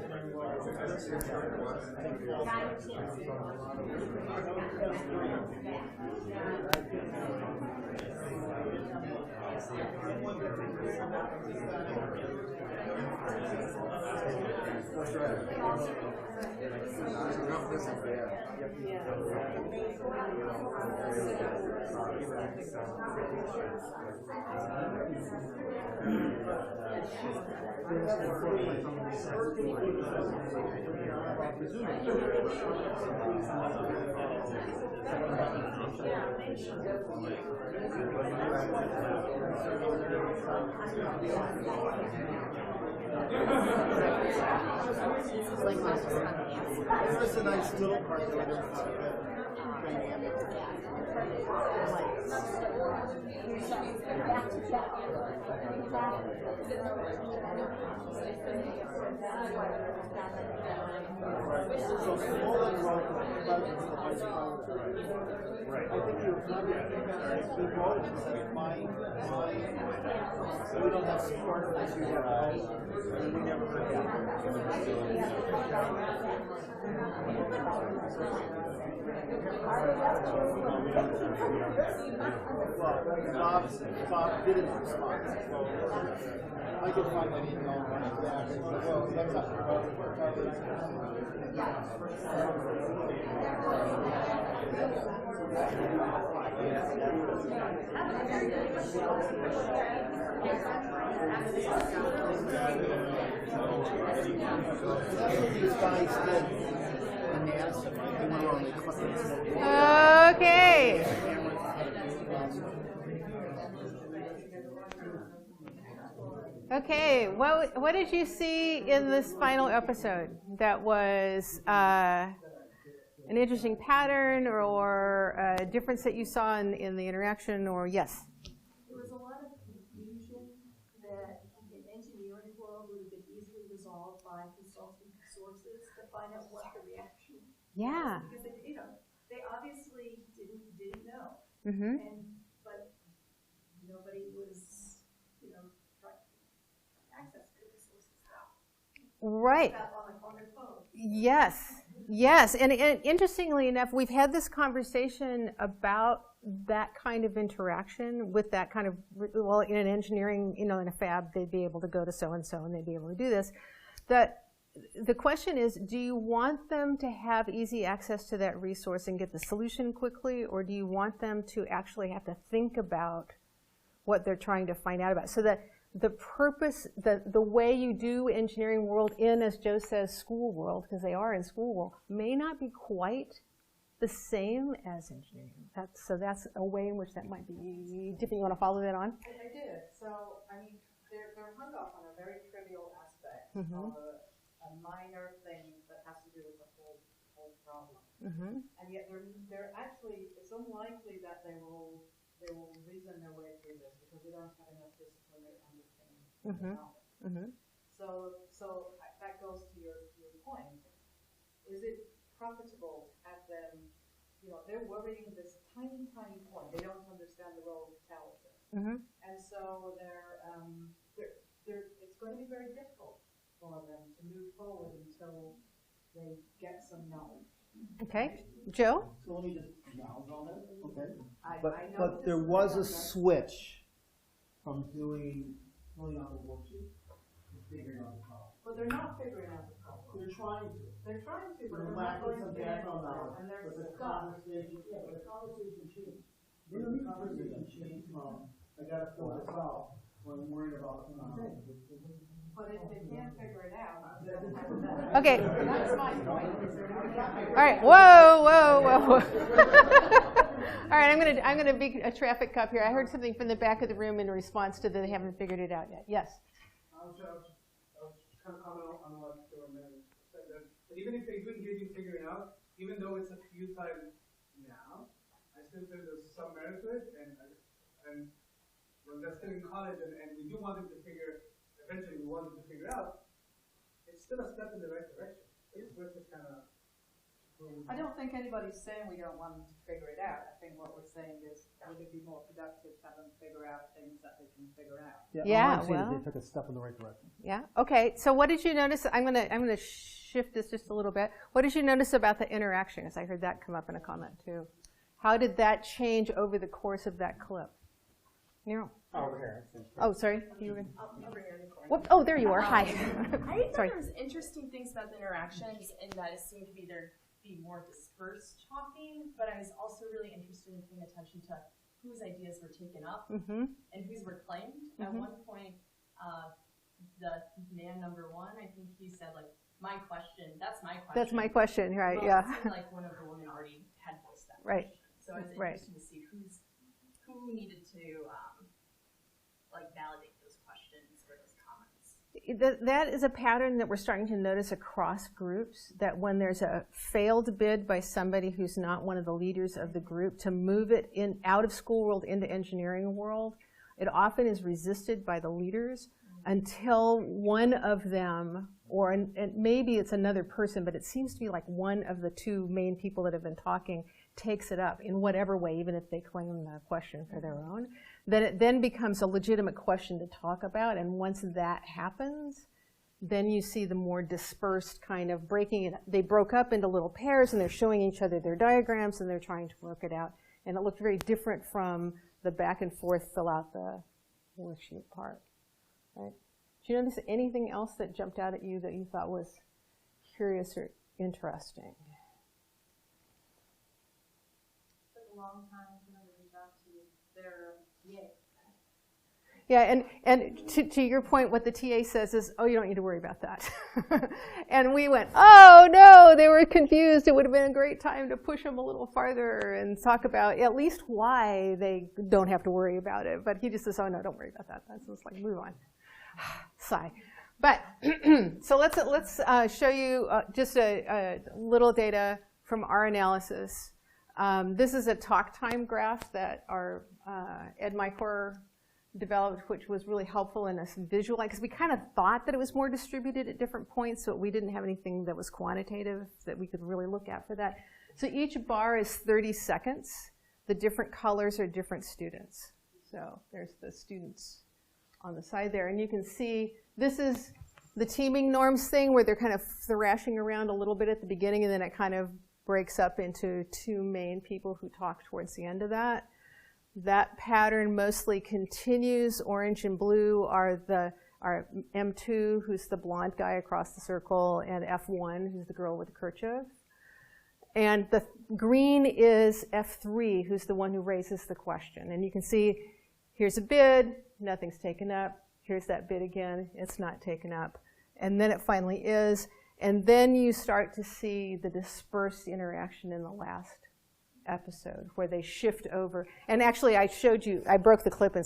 It's a nice little part that I don't see dynamic. So Nolen wrote right. I think he wrote it and said, we don't have support unless you have help. And we never heard Bob didn't respond. I could find that email running back. Well, that's not the problem. Okay. Okay, what did you see in this final episode that was an interesting pattern or a difference that you saw in the interaction, or yes? There was a lot of confusion that in engineering world would have been easily resolved by consulting sources to find out what the reaction Yeah. was. Because they obviously didn't know. Mm-hmm. But nobody was, trying to access to the sources. Right. On their phone. Yes, and interestingly enough, we've had this conversation about that kind of interaction with that kind of, well, in an engineering, in a fab, they'd be able to go to so-and-so and they'd be able to do this. The question is, do you want them to have easy access to that resource and get the solution quickly, or do you want them to actually have to think about what they're trying to find out about? So that the purpose, the way you do engineering world in, as Joe says, school world, because they are in school world, may not be quite the same as engineering. So that's a way in which that might be. Tiffany, you want to follow that on? I did. So, they're hung up on a very trivial aspect Mm-hmm. of a minor thing that has to do with the whole problem. Mm-hmm. And yet they're actually, it's unlikely that they will reason their way through this because they don't have enough disciplinary understanding. Mm-hmm. Mm-hmm. So that goes to your point. Is it profitable to have them, they're worrying this tiny point. They don't understand the role of intelligence. Mm-hmm. And so it's going to be very difficult for them to move forward until they get some knowledge. Okay. Joe? So let me just acknowledge on that. Okay. I know But there was a switch from filling out the worksheet to figuring out the problem. But they're not figuring out the problem. They're trying to. They're trying to, but They're they're not lacking going some to get background anywhere, knowledge. and they're But the stuck. conversation changed. The conversation changed from, I gotta fill this out, when I'm worried about, But if they can't figure it out, Okay. that's my point. All right. Whoa. All right. I'm gonna be a traffic cop here. I heard something from the back of the room in response to that they haven't figured it out yet. Yes. I was kind of comment on what Joe said, that even if they couldn't get you figure it out, even though it's a few times now, I still think there's some merit to it, and when they're still in college, and we do want them to eventually still a step in the right direction. We're just kind of. I don't think anybody's saying we don't want them to figure it out. I think what we're saying is, would it be more productive to have them figure out things that they can figure out? Yeah, I'm saying well, they took a step in the right direction. Yeah. Okay. So what did you notice? I'm gonna shift this just a little bit. What did you notice about the interaction? Because I heard that come up in a comment too. How did that change over the course of that clip? Nero. Over here. Oh, sorry. You were I'll bring it in the corner. Whoop. Oh, there you are. Hi. I thought Sorry. there was interesting things about the interactions in that it seemed to be more dispersed talking, but I was also really interested in paying attention to whose ideas were taken up and whose were claimed. At one point, the man number one, I think he said, like, my question, that's my question. That's my question, right? Well, Yeah. it seemed like one of the women already had voiced that Right. question. So it's Right. interesting to see who needed to like validate those questions or those comments. That is a pattern that we're starting to notice across groups, that when there's a failed bid by somebody who's not one of the leaders of the group to move it out of school world into engineering world, it often is resisted by the leaders until one of them, or and maybe it's another person, but it seems to be like one of the two main people that have been talking takes it up in whatever way, even if they claim the question for their own. Then it then becomes a legitimate question to talk about, and once that happens, then you see the more dispersed kind of breaking it. They broke up into little pairs, and they're showing each other their diagrams, and they're trying to work it out. And it looked very different from the back and forth, fill out the worksheet part. Right? Did you notice anything else that jumped out at you that you thought was curious or interesting? It took a long time for them to reach out to their TA. Yeah, and to your point, what the TA says is, oh, you don't need to worry about that. And we went, oh, no, they were confused. It would have been a great time to push them a little farther and talk about at least why they don't have to worry about it. But he just says, oh, no, don't worry about that. That's just like, move on. Sigh. But so let's show you just a little data from our analysis. This is a talk time graph that our Ed Mycor developed, which was really helpful in us visualizing, because we kind of thought that it was more distributed at different points, so we didn't have anything that was quantitative that we could really look at for that. So each bar is 30 seconds. The different colors are different students. So there's the students on the side there, and you can see this is the teaming norms thing where they're kind of thrashing around a little bit at the beginning, and then it kind of breaks up into two main people who talk towards the end of that. That pattern mostly continues. Orange and blue are M2, who's the blonde guy across the circle, and F1, who's the girl with the kerchief. And the green is F3, who's the one who raises the question. And you can see here's a bid, nothing's taken up. Here's that bid again, it's not taken up. And then it finally is. And then you start to see the dispersed interaction in the last episode where they shift over. And actually I showed you, I broke the clip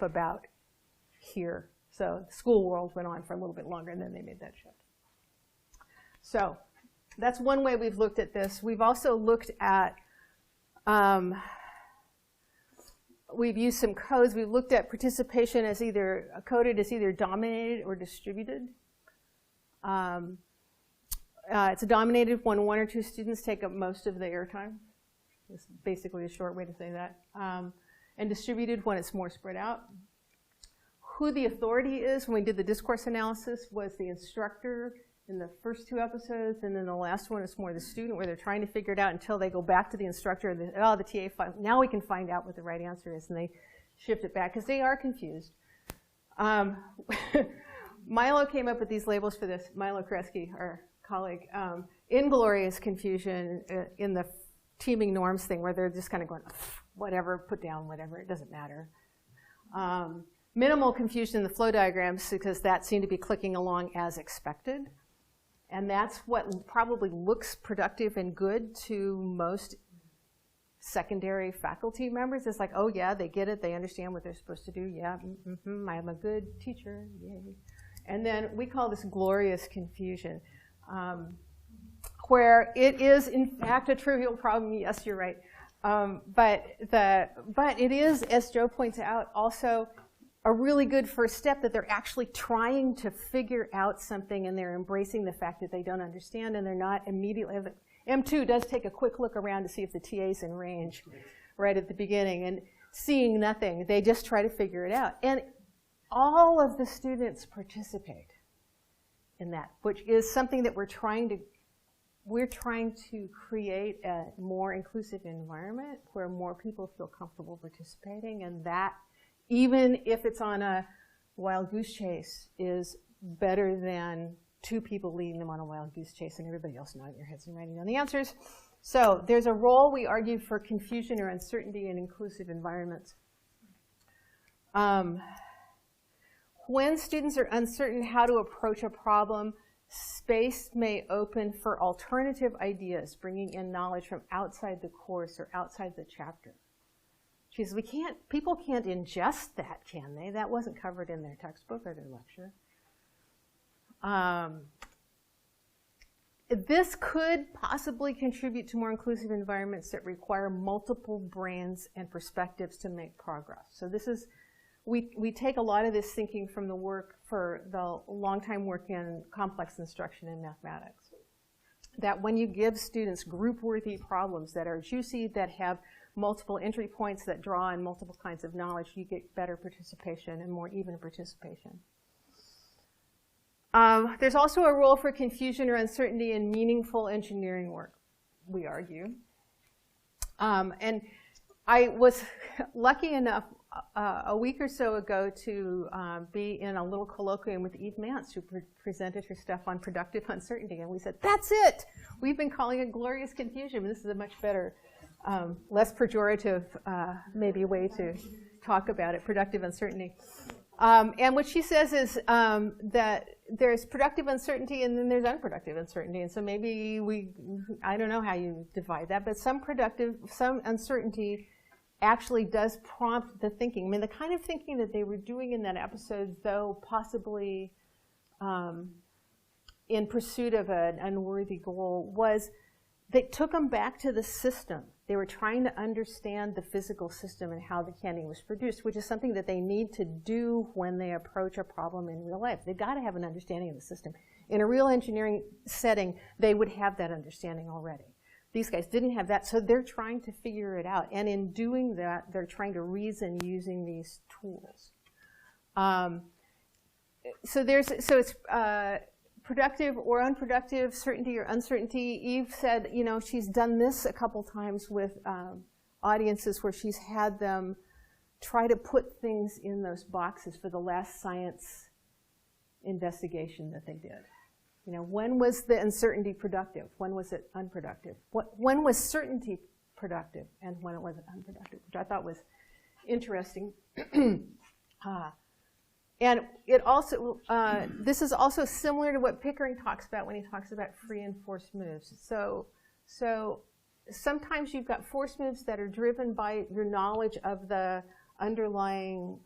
about here. So school world went on for a little bit longer, and then they made that shift. So that's one way we've looked at this. We've also looked at, we've used some codes. We've looked at participation as either coded as either dominated or distributed. It's dominated when one or two students take up most of the airtime. It's basically a short way to say that. And distributed when it's more spread out. Who the authority is when we did the discourse analysis was the instructor in the first two episodes, and then the last one is more the student, where they're trying to figure it out until they go back to the instructor. And the TA, now we can find out what the right answer is, and they shift it back because they are confused. Milo came up with these labels for this. Milo Kresge, our colleague, inglorious confusion in the teaming norms thing, where they're just kind of going, whatever, put down whatever, it doesn't matter. Minimal confusion in the flow diagrams, because that seemed to be clicking along as expected. And that's what probably looks productive and good to most secondary faculty members. It's like, oh yeah, they get it, they understand what they're supposed to do. Yeah, I'm a good teacher, yay. And then we call this glorious confusion, where it is in fact a trivial problem. Yes, you're right. But it is, as Joe points out, also a really good first step, that they're actually trying to figure out something and they're embracing the fact that they don't understand, and they're not immediately. M2 does take a quick look around to see if the TA's in range right at the beginning, and seeing nothing, they just try to figure it out. And all of the students participate in that, which is something that we're trying to create a more inclusive environment where more people feel comfortable participating, and that, even if it's on a wild goose chase, is better than 2 people leading them on a wild goose chase and everybody else nodding their heads and writing down the answers. So there's a role, we argue, for confusion or uncertainty in inclusive environments. When students are uncertain how to approach a problem, space may open for alternative ideas, bringing in knowledge from outside the course or outside the chapter. She says, people can't ingest that, can they? That wasn't covered in their textbook or their lecture. This could possibly contribute to more inclusive environments that require multiple brains and perspectives to make progress. So this is, we take a lot of this thinking from the work for the long-time work in complex instruction in mathematics. That when you give students group-worthy problems that are juicy, that have multiple entry points, that draw on multiple kinds of knowledge, you get better participation and more even participation. There's also a role for confusion or uncertainty in meaningful engineering work, we argue. And I was lucky enough a week or so ago to be in a little colloquium with Eve Mance, who presented her stuff on productive uncertainty. And we said, that's it! We've been calling it glorious confusion, but this is a much better, less pejorative, maybe way to talk about it, productive uncertainty. And what she says is that there's productive uncertainty and then there's unproductive uncertainty. And so maybe I don't know how you divide that, but some uncertainty actually does prompt the thinking. I mean, the kind of thinking that they were doing in that episode, though possibly in pursuit of an unworthy goal, was they took them back to the system. They were trying to understand the physical system and how the candy was produced, which is something that they need to do when they approach a problem in real life. They've got to have an understanding of the system. In a real engineering setting, they would have that understanding already. These guys didn't have that, so they're trying to figure it out. And in doing that, they're trying to reason using these tools. So it's productive or unproductive, certainty or uncertainty. Eve said, she's done this a couple times with audiences where she's had them try to put things in those boxes for the last science investigation that they did. When was the uncertainty productive? When was it unproductive? When was certainty productive and when it wasn't unproductive, which I thought was interesting. And it also, this is also similar to what Pickering talks about when he talks about free and forced moves. So sometimes you've got forced moves that are driven by your knowledge of the underlying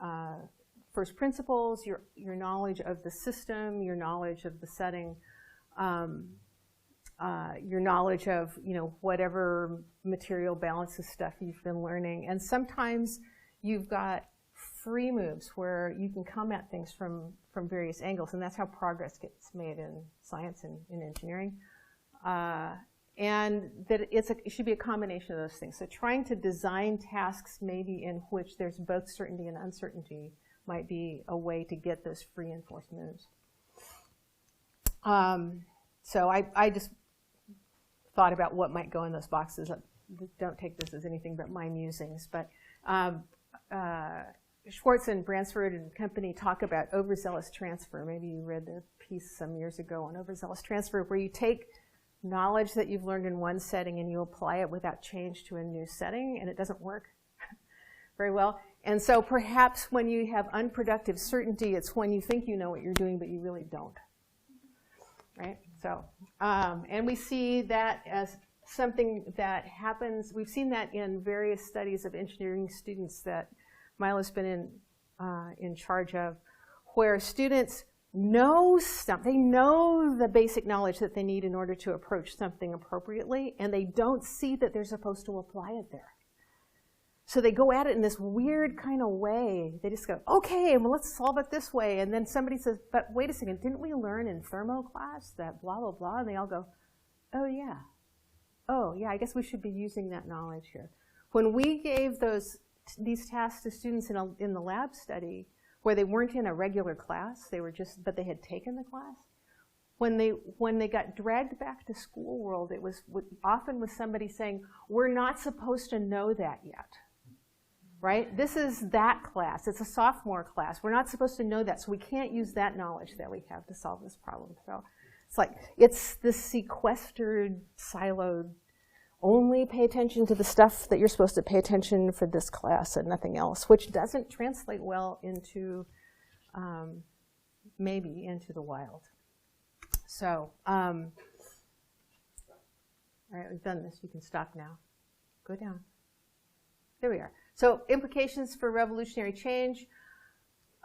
first principles, your knowledge of the system, your knowledge of the setting, your knowledge of whatever material balances stuff you've been learning. And sometimes you've got free moves where you can come at things from various angles, and that's how progress gets made in science and in engineering. And that it should be a combination of those things. So trying to design tasks maybe in which there's both certainty and uncertainty might be a way to get those free and forced moves. So I just thought about what might go in those boxes. Don't take this as anything but my musings, but Schwartz and Bransford and company talk about overzealous transfer. Maybe you read the piece some years ago on overzealous transfer, where you take knowledge that you've learned in one setting and you apply it without change to a new setting, and it doesn't work very well. And so perhaps when you have unproductive certainty, it's when you think you know what you're doing, but you really don't. Right? So, and we see that as something that happens. We've seen that in various studies of engineering students that Milo's been in charge of, where students know something. They know the basic knowledge that they need in order to approach something appropriately, and they don't see that they're supposed to apply it there. So they go at it in this weird kind of way. They just go, okay, well, let's solve it this way. And then somebody says, but wait a second, didn't we learn in thermo class that blah, blah, blah? And they all go, oh, yeah, I guess we should be using that knowledge here. When we gave these tasks to students in the lab study, where they weren't in a regular class, but they had taken the class, when they got dragged back to school world, it was often with somebody saying, we're not supposed to know that yet. Right? This is that class. It's a sophomore class. We're not supposed to know that, so we can't use that knowledge that we have to solve this problem. So it's this sequestered, siloed, only pay attention to the stuff that you're supposed to pay attention for this class and nothing else, which doesn't translate well into, maybe into the wild. So, all right, we've done this. You can stop now. Go down. There we are. So implications for revolutionary change.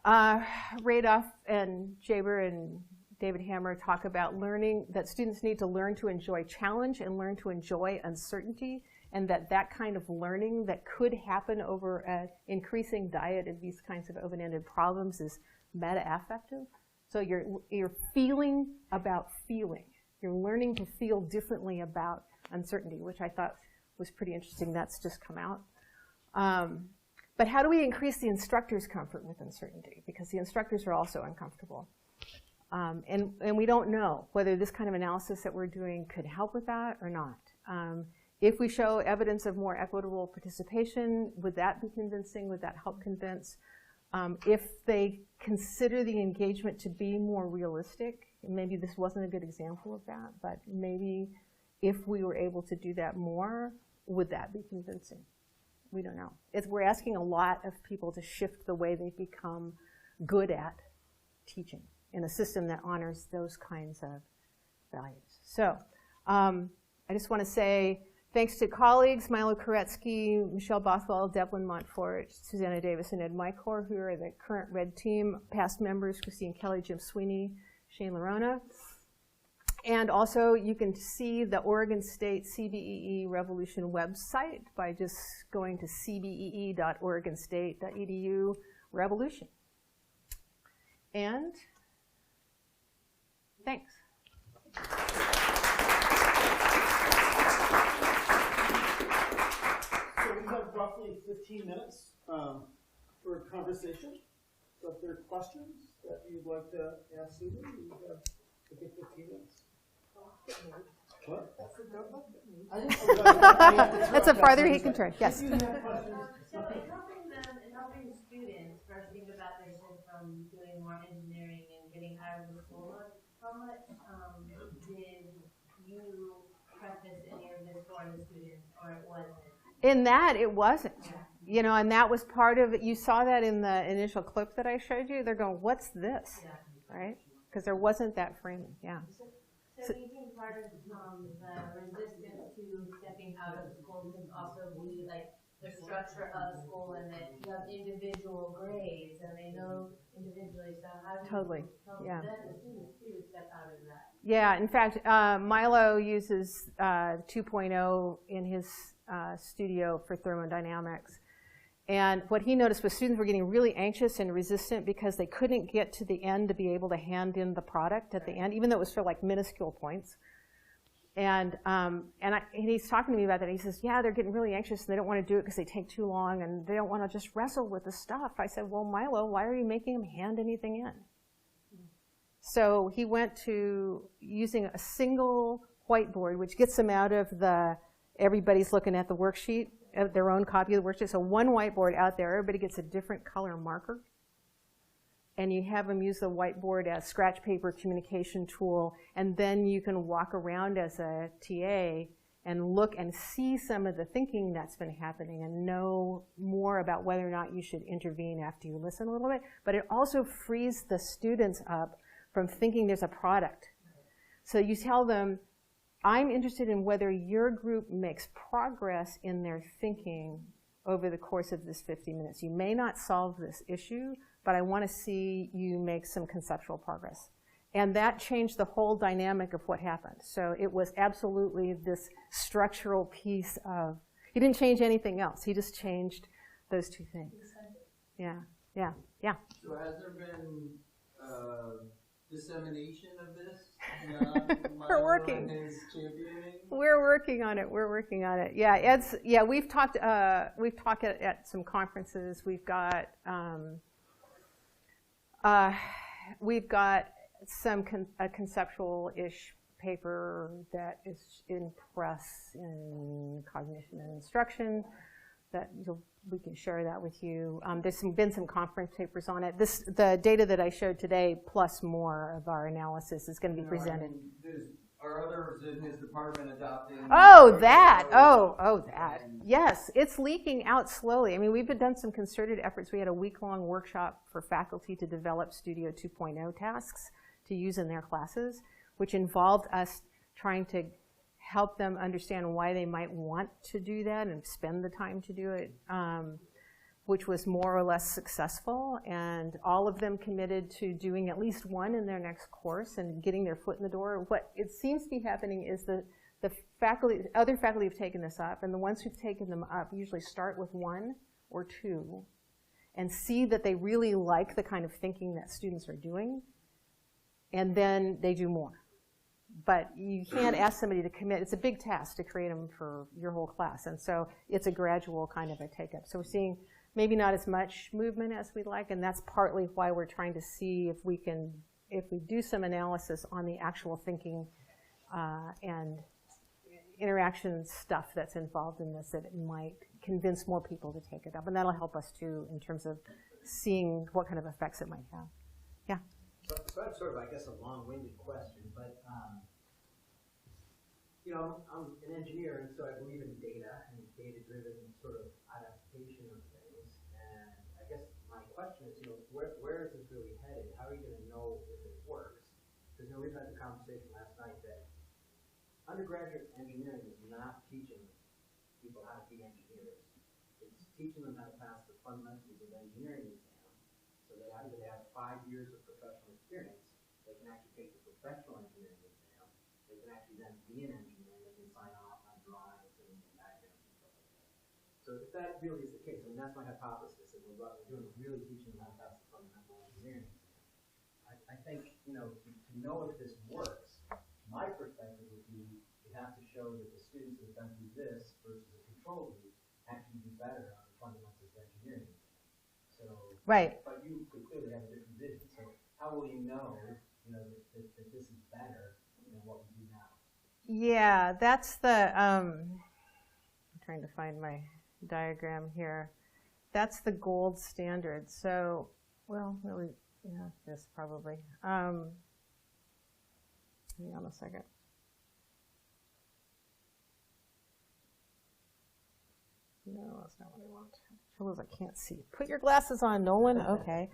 Radoff and Jaber and David Hammer talk about learning, that students need to learn to enjoy challenge and learn to enjoy uncertainty, and that kind of learning that could happen over an increasing diet of these kinds of open-ended problems is meta-affective. So you're feeling about feeling. You're learning to feel differently about uncertainty, which I thought was pretty interesting. That's just come out. But how do we increase the instructor's comfort with uncertainty? Because the instructors are also uncomfortable. And we don't know whether this kind of analysis that we're doing could help with that or not. If we show evidence of more equitable participation, would that be convincing? Would that help convince? If they consider the engagement to be more realistic, maybe this wasn't a good example of that, but maybe if we were able to do that more, would that be convincing? We don't know. We're asking a lot of people to shift the way they've become good at teaching in a system that honors those kinds of values. So I just want to say thanks to colleagues, Milo Koretsky, Michelle Bothwell, Devlin Montfort, Susanna Davis, and Ed Mykor, who are the current Red Team, past members, Christine Kelly, Jim Sweeney, Shane Larona. And also, you can see the Oregon State CBEE Revolution website by just going to cbee.oregonstate.edu revolution. And thanks. So we have roughly 15 minutes for conversation. So if there are questions that you'd like to ask Susan, you have 15 minutes. What? That's a farther he can turn. Yes. So in helping students first think about their shift from doing more engineering and getting out of the school, how much did you preface any of this for the students, or it wasn't? In that, it wasn't. You know, and that was part of it. You saw that in the initial clip that I showed you. They're going, what's this? Yeah. Right? Because there wasn't that framing. Yeah. So do you think part of the resistance to stepping out of school can also be like the structure of school, and that you have individual grades and they know individually, so how do you help the students too step out of that? Yeah, in fact, Milo uses 2.0 in his studio for thermodynamics. And what he noticed was students were getting really anxious and resistant because they couldn't get to the end to be able to hand in the product at the end, even though it was for like minuscule points. And he's talking to me about that. He says, yeah, they're getting really anxious and they don't want to do it because they take too long and they don't want to just wrestle with the stuff. I said, well, Milo, why are you making them hand anything in? So he went to using a single whiteboard, which gets them out of everybody's looking at the worksheet, their own copy of the worksheet. So one whiteboard out there, everybody gets a different color marker. And you have them use the whiteboard as scratch paper communication tool, and then you can walk around as a TA and look and see some of the thinking that's been happening and know more about whether or not you should intervene after you listen a little bit. But it also frees the students up from thinking there's a product. So you tell them, I'm interested in whether your group makes progress in their thinking over the course of this 50 minutes. You may not solve this issue, but I want to see you make some conceptual progress. And that changed the whole dynamic of what happened. So it was absolutely this structural piece of, he didn't change anything else. He just changed those two things. Yeah, yeah, yeah. So has there been dissemination of this? We're working. We're working on it. We're working on it. Yeah, Ed's. Yeah, we've talked at some conferences. We've got some conceptual-ish paper that is in press in Cognition and Instruction that we can share that with you. There's been some conference papers on it. The data that I showed today, plus more of our analysis, is going to be presented. Are others in his department adopting? Oh, that. Oh, that. Yes, it's leaking out slowly. I mean, we've done some concerted efforts. We had a week-long workshop for faculty to develop Studio 2.0 tasks to use in their classes, which involved us trying to help them understand why they might want to do that and spend the time to do it, which was more or less successful. And all of them committed to doing at least one in their next course and getting their foot in the door. What it seems to be happening is the other faculty have taken this up, and the ones who've taken them up usually start with one or two and see that they really like the kind of thinking that students are doing, and then they do more. But you can't ask somebody to commit. It's a big task to create them for your whole class. And so it's a gradual kind of a take-up. So we're seeing maybe not as much movement as we'd like, and that's partly why we're trying to see if we do some analysis on the actual thinking and interaction stuff that's involved in this, that it might convince more people to take it up. And that'll help us too in terms of seeing what kind of effects it might have. Yeah? So I have sort of, I guess, a long-winded question, but I'm an engineer, and so I believe in data and data-driven sort of adaptation of things. And I guess my question is, where is this really headed? How are you going to know if it works? Because we've had the conversation last night that undergraduate engineering is not teaching people how to be engineers. It's teaching them how to pass the fundamentals of engineering exam, so that after they have 5 years of professional experience, they can actually take the professional engineering exam. They can actually then be an engineer. They can sign off on drawings and diagrams and stuff like that. So if that really is the case, I mean, that's my hypothesis, that we're doing is really teaching them how to pass the fundamental engineering exam. I think, to know if this works, my perspective would be you have to show that the students that have been through this versus a control group actually do better on the fundamentals of engineering exam. So, right. But you could clearly have a different vision. So how will you know, that this is better than what we do now? Yeah, that's the, I'm trying to find my diagram here. That's the gold standard. So, well, really, yeah, this probably. Hang on a second. No, that's not what I want. Trouble is I can't see. Put your glasses on, Nolen. Okay.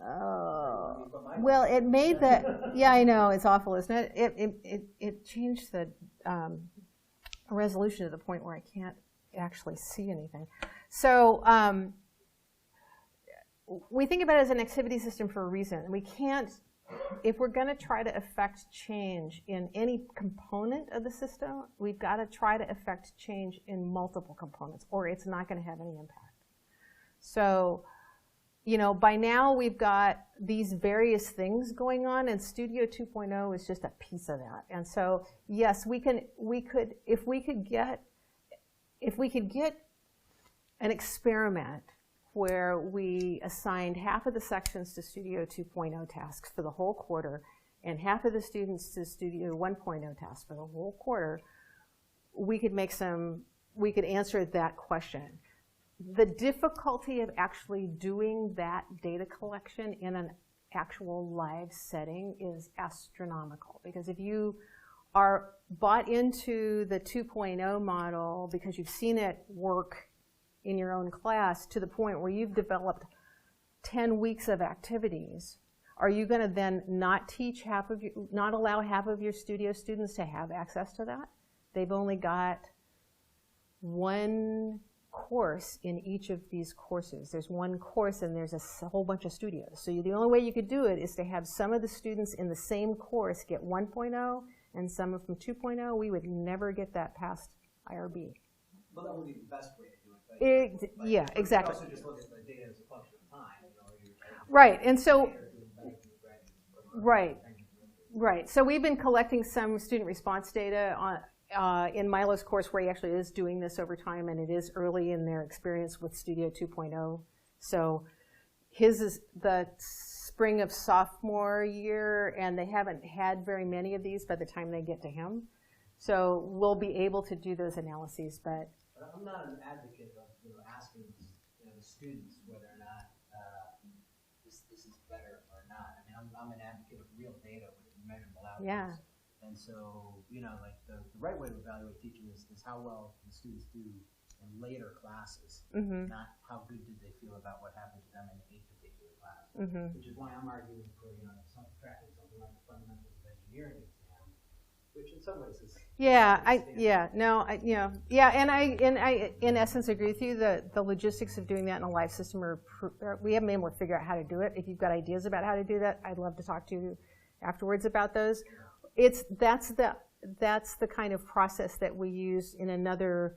Oh. Well, it made that. Yeah, I know. It's awful, isn't it? It changed the resolution to the point where I can't actually see anything. So we think about it as an activity system for a reason. We can't. If we're going to try to affect change in any component of the system, we've got to try to affect change in multiple components, or it's not going to have any impact. So, by now we've got these various things going on, and Studio 2.0 is just a piece of that. And so, yes, if we could get an experiment where we assigned half of the sections to Studio 2.0 tasks for the whole quarter and half of the students to Studio 1.0 tasks for the whole quarter, we could answer that question. The difficulty of actually doing that data collection in an actual live setting is astronomical, because if you are bought into the 2.0 model because you've seen it work in your own class to the point where you've developed 10 weeks of activities, are you going to then not allow half of your studio students to have access to that? They've only got one course in each of these courses. There's one course and there's a whole bunch of studios. So the only way you could do it is to have some of the students in the same course get 1.0 and some of them 2.0. We would never get that past IRB. Well, that would be the best way to do it, but Yeah, exactly. Also just look at the data as a function of time. Right, and so, right. So we've been collecting some student response data in Milo's course where he actually is doing this over time, and it is early in their experience with Studio 2.0. So his is the spring of sophomore year, and they haven't had very many of these by the time they get to him. So we'll be able to do those analyses, but I'm not an advocate of asking the students whether or not this is better or not. I mean, I'm an advocate of real data with measurable outcomes. Yeah. And so, like the right way to evaluate teaching is how well the students do in later classes, not how good did they feel about what happened to them in a particular class. Which is why I'm arguing for tracking something like the fundamentals of engineering exam, which in some ways is and I in essence agree with you. The logistics of doing that in a live system we haven't been able to figure out how to do it. If you've got ideas about how to do that, I'd love to talk to you afterwards about those. That's the kind of process that we use in another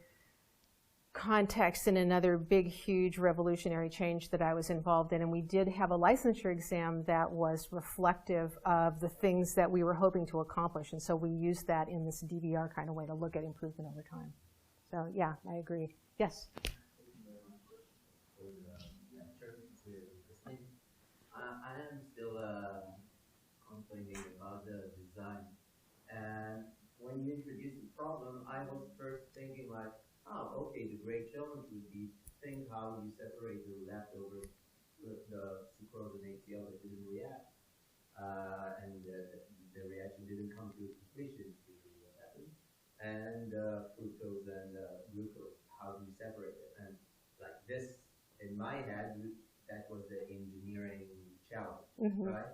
context, in another big, huge revolutionary change that I was involved in. And we did have a licensure exam that was reflective of the things that we were hoping to accomplish. And so we used that in this DVR kind of way to look at improvement over time. So yeah, I agree. Yes? I am still complaining about the design. And when you introduced the problem, I was first thinking like, oh, okay, the great challenge would be think how you separate the leftover, the sucrose and HCl that didn't react, and the reaction didn't come to completion, usually what happens, and fructose and glucose, how do you separate it? And like this, in my head, that was the engineering challenge, right?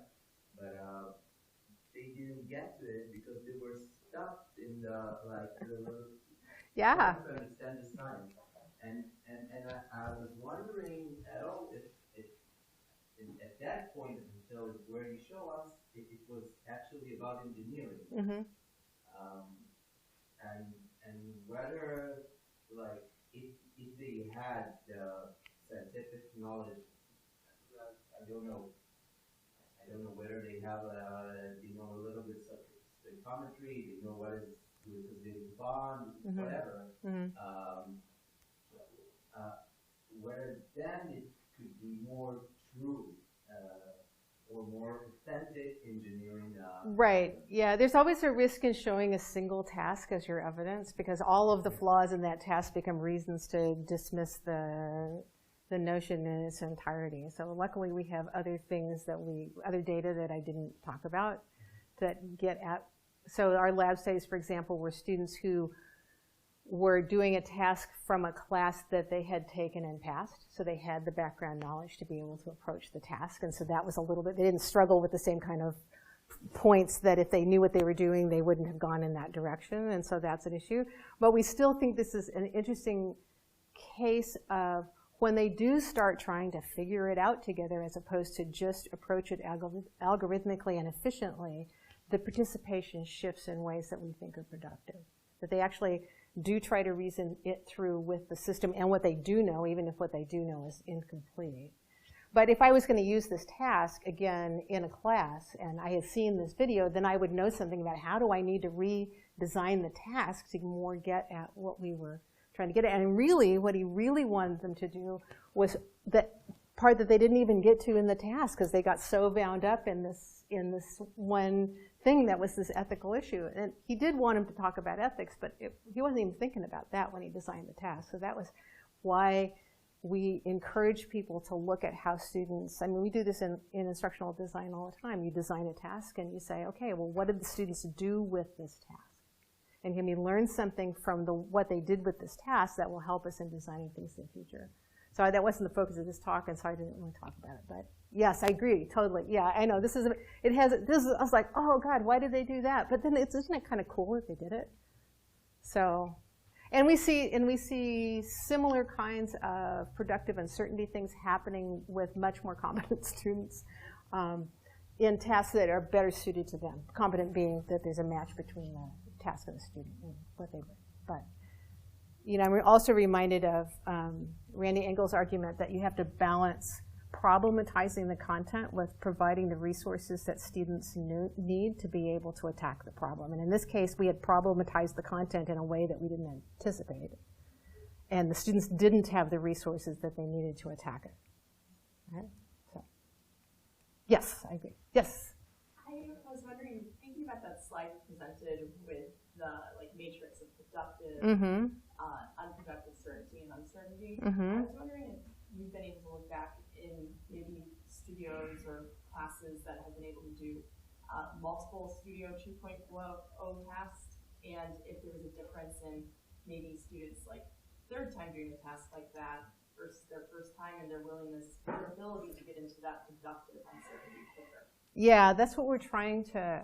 But they didn't get to it because they were stuck in the yeah. to understand the science. And I was wondering if at that point until where you show us it was actually about engineering. And whether if they had the scientific knowledge, I don't know whether they have a little bit of stoichiometry, they know what is glucosidic bond, whatever. Where then it could be more true or more authentic engineering. Right. Yeah. There's always a risk in showing a single task as your evidence because all of the flaws in that task become reasons to dismiss the notion in its entirety. So luckily we have other data that I didn't talk about that get at. So our lab studies, for example, were students who were doing a task from a class that they had taken and passed. So they had the background knowledge to be able to approach the task. And so that was a little bit, they didn't struggle with the same kind of points that if they knew what they were doing, they wouldn't have gone in that direction. And so that's an issue. But we still think this is an interesting case of when they do start trying to figure it out together as opposed to just approach it algorithmically and efficiently, the participation shifts in ways that we think are productive. That they actually do try to reason it through with the system and what they do know, even if what they do know is incomplete. But if I was going to use this task, again, in a class, and I had seen this video, then I would know something about how do I need to redesign the task to more get at what we were trying to get at. And really, what he really wanted them to do was that part that they didn't even get to in the task because they got so bound up in this one thing that was this ethical issue. And he did want him to talk about ethics, but he wasn't even thinking about that when he designed the task. So that was why we encourage people to look at how students, I mean, we do this in instructional design all the time. You design a task and you say, okay, well, what did the students do with this task? And can we learn something from what they did with this task that will help us in designing things in the future? So that wasn't the focus of this talk, and so I didn't want to talk about it. But yes, I agree, totally. Yeah, I know, I was like, oh God, why did they do that? But then isn't it kind of cool that they did it? So, and we see similar kinds of productive uncertainty things happening with much more competent students in tasks that are better suited to them. Competent being that there's a match between the task and the student and what they bring. But I'm also reminded of Randy Engel's argument that you have to balance problematizing the content with providing the resources that students need to be able to attack the problem. And in this case, we had problematized the content in a way that we didn't anticipate. And the students didn't have the resources that they needed to attack it. Right? So. Yes, I agree. Yes? I was wondering, thinking about that slide presented with the matrix of productive, unproductive certainty and uncertainty, I was wondering if you've been able to look back in maybe studios or classes that have been able to do multiple Studio 2.0 tasks, and if there was a difference in maybe students third time doing a task like that versus their first time, and their willingness, their ability to get into that productive uncertainty quicker. Yeah, that's what we're trying to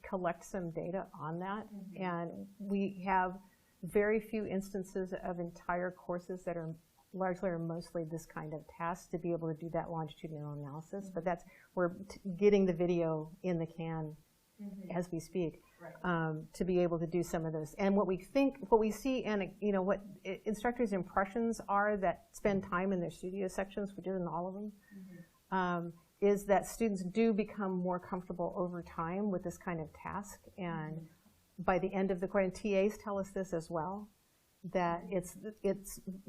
collect some data on that, and we have very few instances of entire courses that are largely or mostly this kind of task to be able to do that longitudinal analysis. But we're getting the video in the can as we speak, to be able to do some of those. And what we see, and what instructors' impressions are that spend time in their studio sections, we did in all of them, is that students do become more comfortable over time with this kind of task. And by the end of the course, and TAs tell us this as well, that it's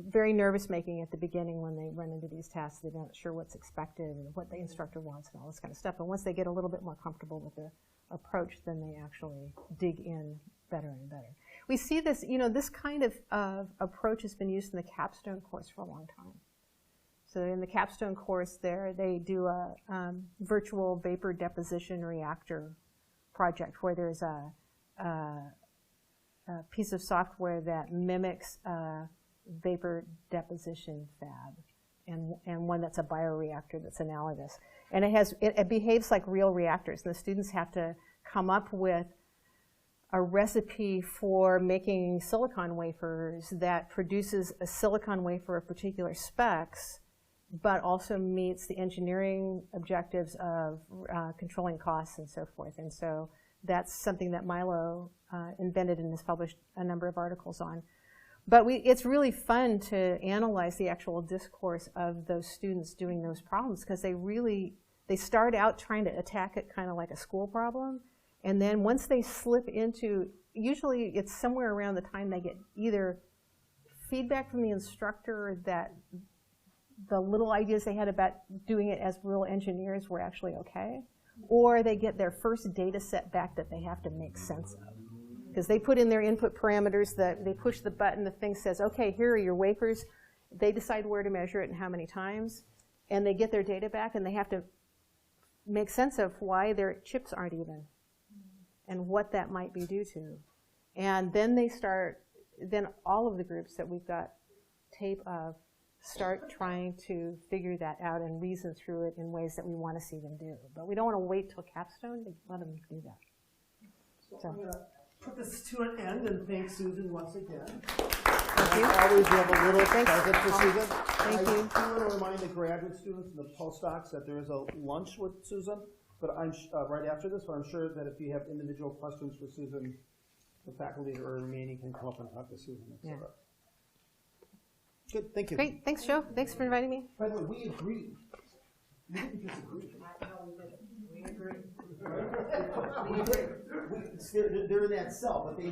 very nervous-making at the beginning when they run into these tasks. They're not sure what's expected and what the instructor wants and all this kind of stuff. And once they get a little bit more comfortable with the approach, then they actually dig in better and better. We see this, this kind of approach has been used in the capstone course for a long time. So in the capstone course there, they do a virtual vapor deposition reactor project where there's a piece of software that mimics a vapor deposition fab, and one that's a bioreactor that's analogous. And it behaves like real reactors, and the students have to come up with a recipe for making silicon wafers that produces a silicon wafer of particular specs, but also meets the engineering objectives of controlling costs and so forth. And so that's something that Milo invented and has published a number of articles on. But it's really fun to analyze the actual discourse of those students doing those problems, because they start out trying to attack it kind of like a school problem. And then once they slip into, usually it's somewhere around the time they get either feedback from the instructor that the little ideas they had about doing it as real engineers were actually okay, or they get their first data set back that they have to make sense of. Because they put in their input parameters, they push the button, the thing says, okay, here are your wafers. They decide where to measure it and how many times, and they get their data back, and they have to make sense of why their chips aren't even and what that might be due to. And then then all of the groups that we've got tape of start trying to figure that out and reason through it in ways that we want to see them do. But we don't want to wait till capstone to let them do that. So I'm going to put this to an end and thank Susan once again. Thank you. Always have a little present for Susan. Thank you. I do want to remind the graduate students and the postdocs that there is a lunch with Susan, but I'm right after this. But I'm sure that if you have individual questions for Susan, the faculty or remaining can come up and talk to Susan. Yeah. Good. Thank you. Great. Thanks, Joe. Thanks for inviting me. By the way, we agree. We didn't disagree. We agree. They're in that cell, but they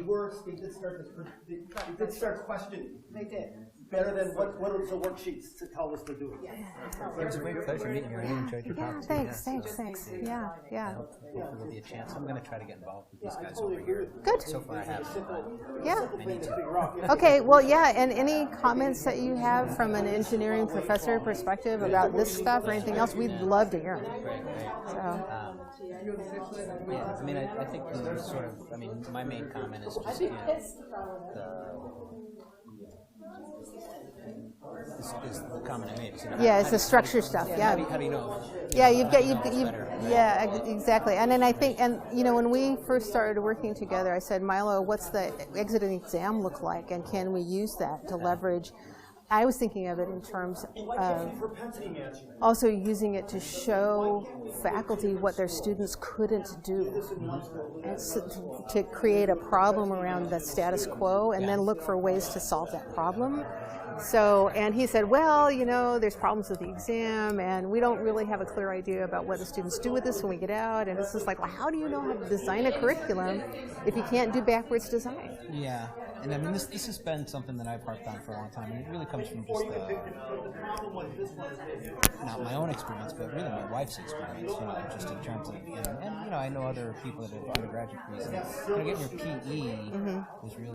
did start questioning. They did. Better than what are the worksheets to tell us to do. It was a great pleasure meeting you. I really enjoyed your talk. Thanks. Yeah. Hopefully there'll be a chance. I'm going to try to get involved with these guys totally over here. Good. So far I haven't. Yeah. I need to. Okay, well, yeah, and any comments that you have from an engineering professor perspective about this stuff or anything else, we'd love to hear them. Great. So. Yeah, I mean, I think my main comment is just, is the comment I made. Yeah, it's the structure stuff. Yeah. How do you know? Yeah, yeah, exactly. And then I think, when we first started working together, I said, Milo, what's the exit and exam look like, and can we use that to leverage I was thinking of it in terms of propensity matching. also using it to show faculty what their students couldn't do, and so to create a problem around the status quo and then look for ways to solve that problem. So, and he said, well, you know, there's problems with the exam, and we don't really have a clear idea about what the students do with this when we get out, and it's just like, well, how do you know how to design a curriculum if you can't do backwards design? Yeah, and I mean, this has been something that I've harped on for a long time, and it really comes from just, not my own experience, but really my wife's experience, you know, just in terms of, and you know, I know other people that have undergraduate degrees, and getting your PE was really